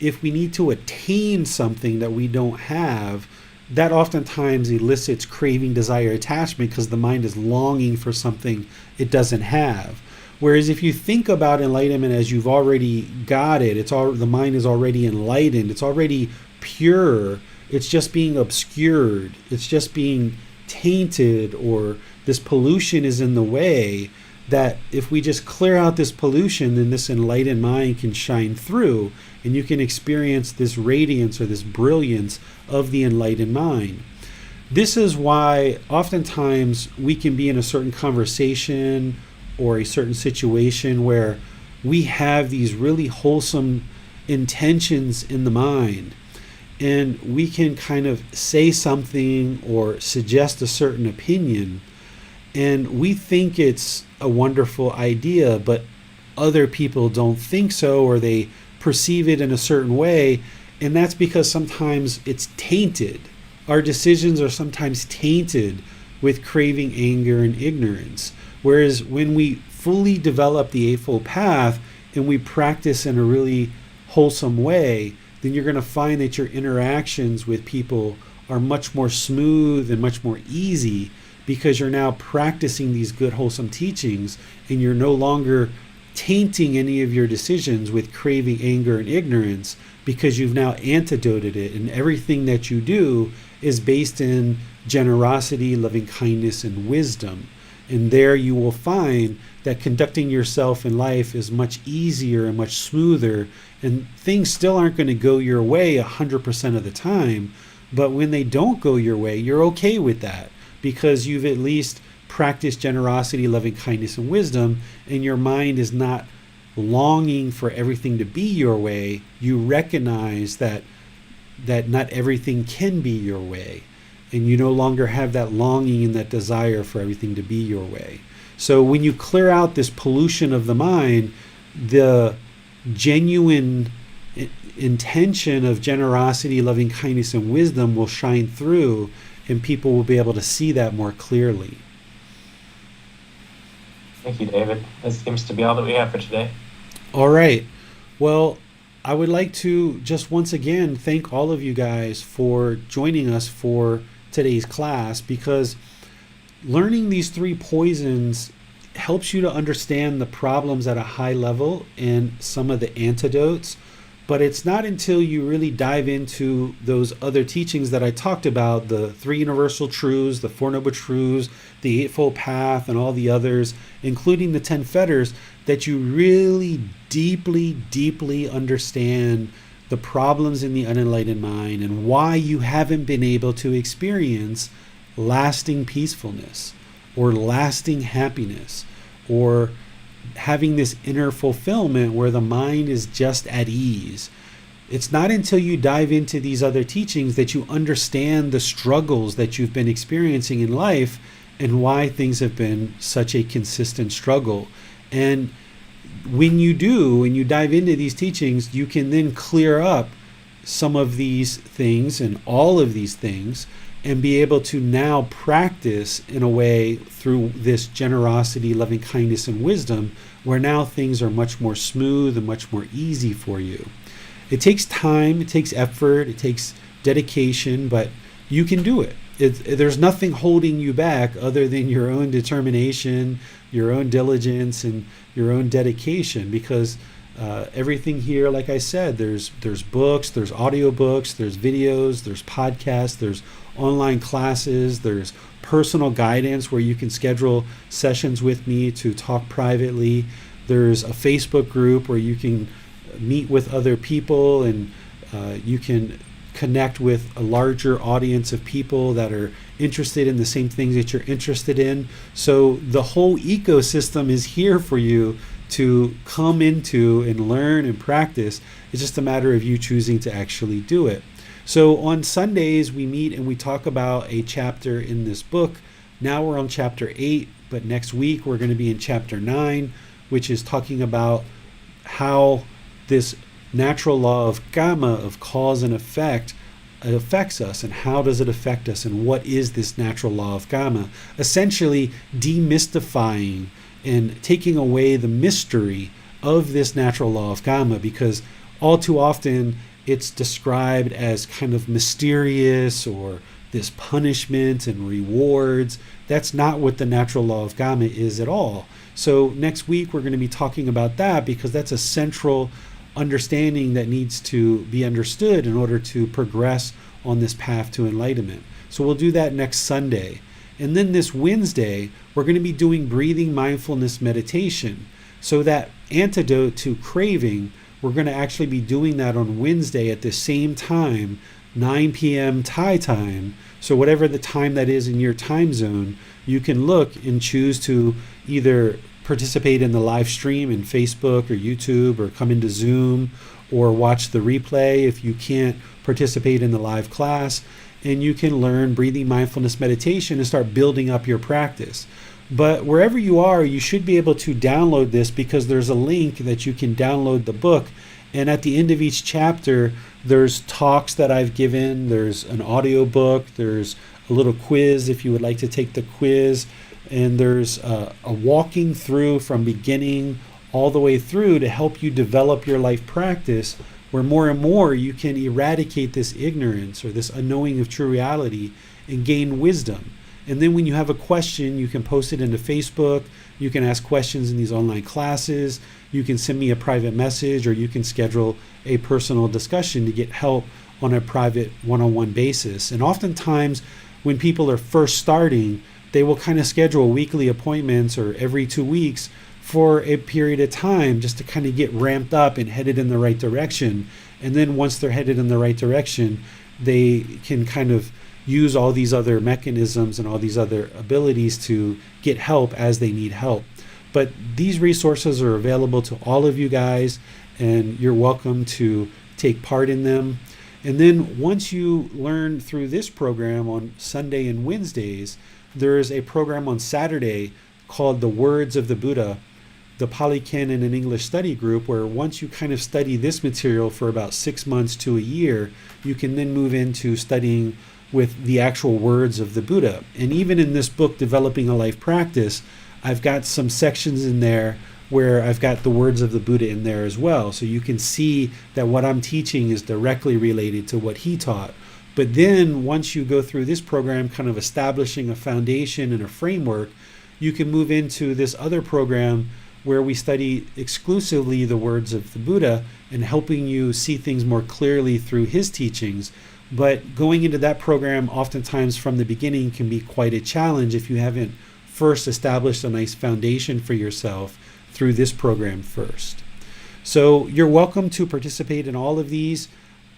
if we need to attain something that we don't have, that oftentimes elicits craving, desire, attachment, because the mind is longing for something it doesn't have. Whereas if you think about enlightenment as you've already got it, the mind is already enlightened, it's already pure, it's just being obscured, it's just being tainted, or this pollution is in the way, that if we just clear out this pollution, then this enlightened mind can shine through and you can experience this radiance or this brilliance of the enlightened mind. This is why oftentimes we can be in a certain conversation or a certain situation where we have these really wholesome intentions in the mind, and we can kind of say something or suggest a certain opinion, and we think it's a wonderful idea, but other people don't think so, or they perceive it in a certain way, and that's because sometimes it's tainted. Our decisions are sometimes tainted with craving, anger, and ignorance. Whereas when we fully develop the Eightfold Path and we practice in a really wholesome way, then you're going to find that your interactions with people are much more smooth and much more easy, because you're now practicing these good wholesome teachings and you're no longer tainting any of your decisions with craving, anger, and ignorance, because you've now antidoted it, and everything that you do is based in generosity, loving kindness, and wisdom. And there you will find that conducting yourself in life is much easier and much smoother, and things still aren't going to go your way 100% of the time, but when they don't go your way, you're okay with that because you've at least practiced generosity, loving kindness, and wisdom, and your mind is not longing for everything to be your way. You recognize that not everything can be your way, and you no longer have that longing and that desire for everything to be your way. So when you clear out this pollution of the mind, the genuine intention of generosity, loving kindness, and wisdom will shine through, and people will be able to see that more clearly. Thank you, David. That seems to be all that we have for today. All right. Well, I would like to just once again thank all of you guys for joining us for today's class, because learning these three poisons helps you to understand the problems at a high level and some of the antidotes. But it's not until you really dive into those other teachings that I talked about, the Three Universal Truths, the Four Noble Truths, the Eightfold Path, and all the others, including the 10 Fetters, that you really deeply, deeply understand the problems in the unenlightened mind and why you haven't been able to experience lasting peacefulness or lasting happiness or having this inner fulfillment where the mind is just at ease. It's not until you dive into these other teachings that you understand the struggles that you've been experiencing in life and why things have been such a consistent struggle. And when you do, when you dive into these teachings, you can then clear up some of these things and all of these things and be able to now practice in a way through this generosity, loving kindness, and wisdom, where now things are much more smooth and much more easy for you. It takes time, it takes effort, it takes dedication, but you can do it. There's nothing holding you back other than your own determination, your own diligence, and your own dedication, because everything here, like I said, there's books, there's audiobooks, there's videos, there's podcasts, there's online classes, there's personal guidance where you can schedule sessions with me to talk privately. There's a Facebook group where you can meet with other people, and you can connect with a larger audience of people that are interested in the same things that you're interested in. So the whole ecosystem is here for you to come into and learn and practice. It's just a matter of you choosing to actually do it. So on Sundays, we meet and we talk about a chapter in this book. Now we're on chapter 8, but next week we're going to be in chapter 9, which is talking about how this natural law of karma, of cause and effect, affects us, and how does it affect us, and what is this natural law of karma? Essentially demystifying and taking away the mystery of this natural law of karma, because all too often it's described as kind of mysterious or this punishment and rewards. That's not what the natural law of karma is at all. So next week we're going to be talking about that, because that's a central understanding that needs to be understood in order to progress on this path to enlightenment. So we'll do that next Sunday. And then this Wednesday, we're going to be doing breathing mindfulness meditation. So that antidote to craving, we're going to actually be doing that on Wednesday at the same time, 9 p.m. Thai time. So whatever the time that is in your time zone, you can look and choose to either participate in the live stream in Facebook or YouTube, or come into Zoom, or watch the replay if you can't participate in the live class. And you can learn breathing mindfulness meditation and start building up your practice. But wherever you are, you should be able to download this, because there's a link that you can download the book. And at the end of each chapter, there's talks that I've given, there's an audio book, there's a little quiz if you would like to take the quiz, and there's a walking through from beginning all the way through to help you develop your life practice, where more and more you can eradicate this ignorance or this unknowing of true reality and gain wisdom. And then when you have a question, you can post it into Facebook, you can ask questions in these online classes, you can send me a private message, or you can schedule a personal discussion to get help on a private one-on-one basis. And oftentimes when people are first starting, they will kind of schedule weekly appointments or every 2 weeks for a period of time just to kind of get ramped up and headed in the right direction. And then once they're headed in the right direction, they can kind of use all these other mechanisms and all these other abilities to get help as they need help. But these resources are available to all of you guys, and you're welcome to take part in them. And then once you learn through this program on Sunday and Wednesdays, there is a program on Saturday called The Words of the Buddha, the Pali Canon and English study group, where once you kind of study this material for about 6 months to a year, you can then move into studying with the actual words of the Buddha. And even in this book, Developing a Life Practice, I've got some sections in there where I've got the words of the Buddha in there as well. So you can see that what I'm teaching is directly related to what he taught. But then once you go through this program, kind of establishing a foundation and a framework, you can move into this other program where we study exclusively the words of the Buddha and helping you see things more clearly through his teachings. But going into that program oftentimes from the beginning can be quite a challenge if you haven't first established a nice foundation for yourself through this program first. So you're welcome to participate in all of these.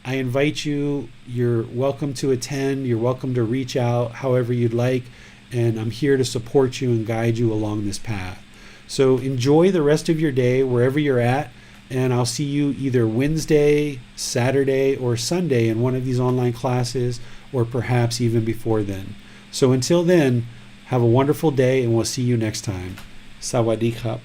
I invite you, you're welcome to attend, you're welcome to reach out however you'd like, and I'm here to support you and guide you along this path. So enjoy the rest of your day wherever you're at, and I'll see you either Wednesday, Saturday, or Sunday in one of these online classes, or perhaps even before then. So until then, have a wonderful day, and we'll see you next time. Sawadee krap.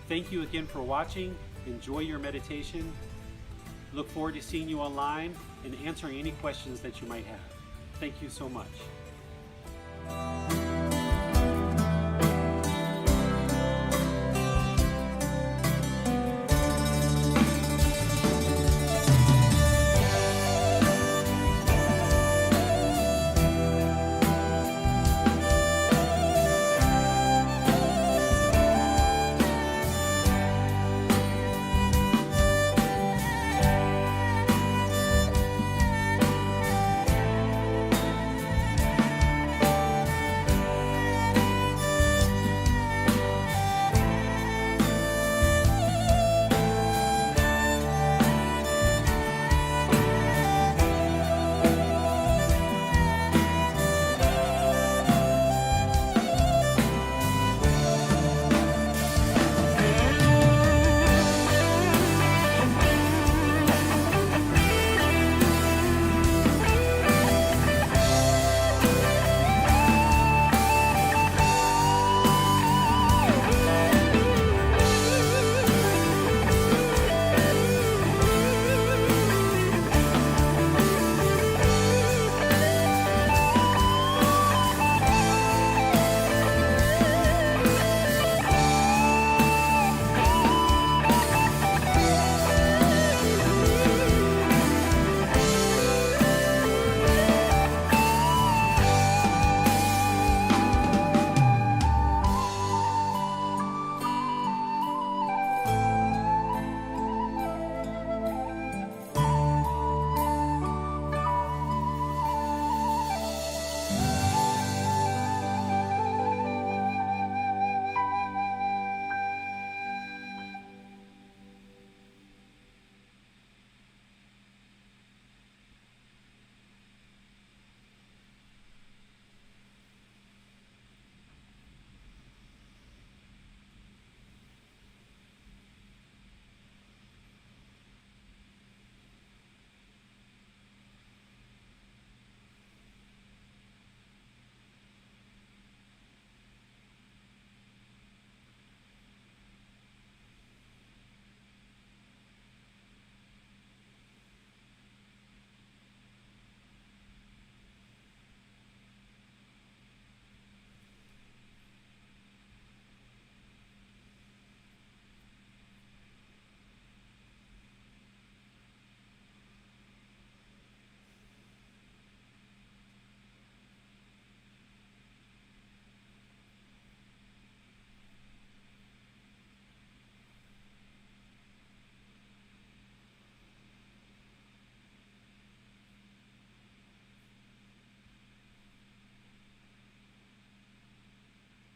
Thank you again for watching. Enjoy your meditation. Look forward to seeing you online and answering any questions that you might have. Thank you so much.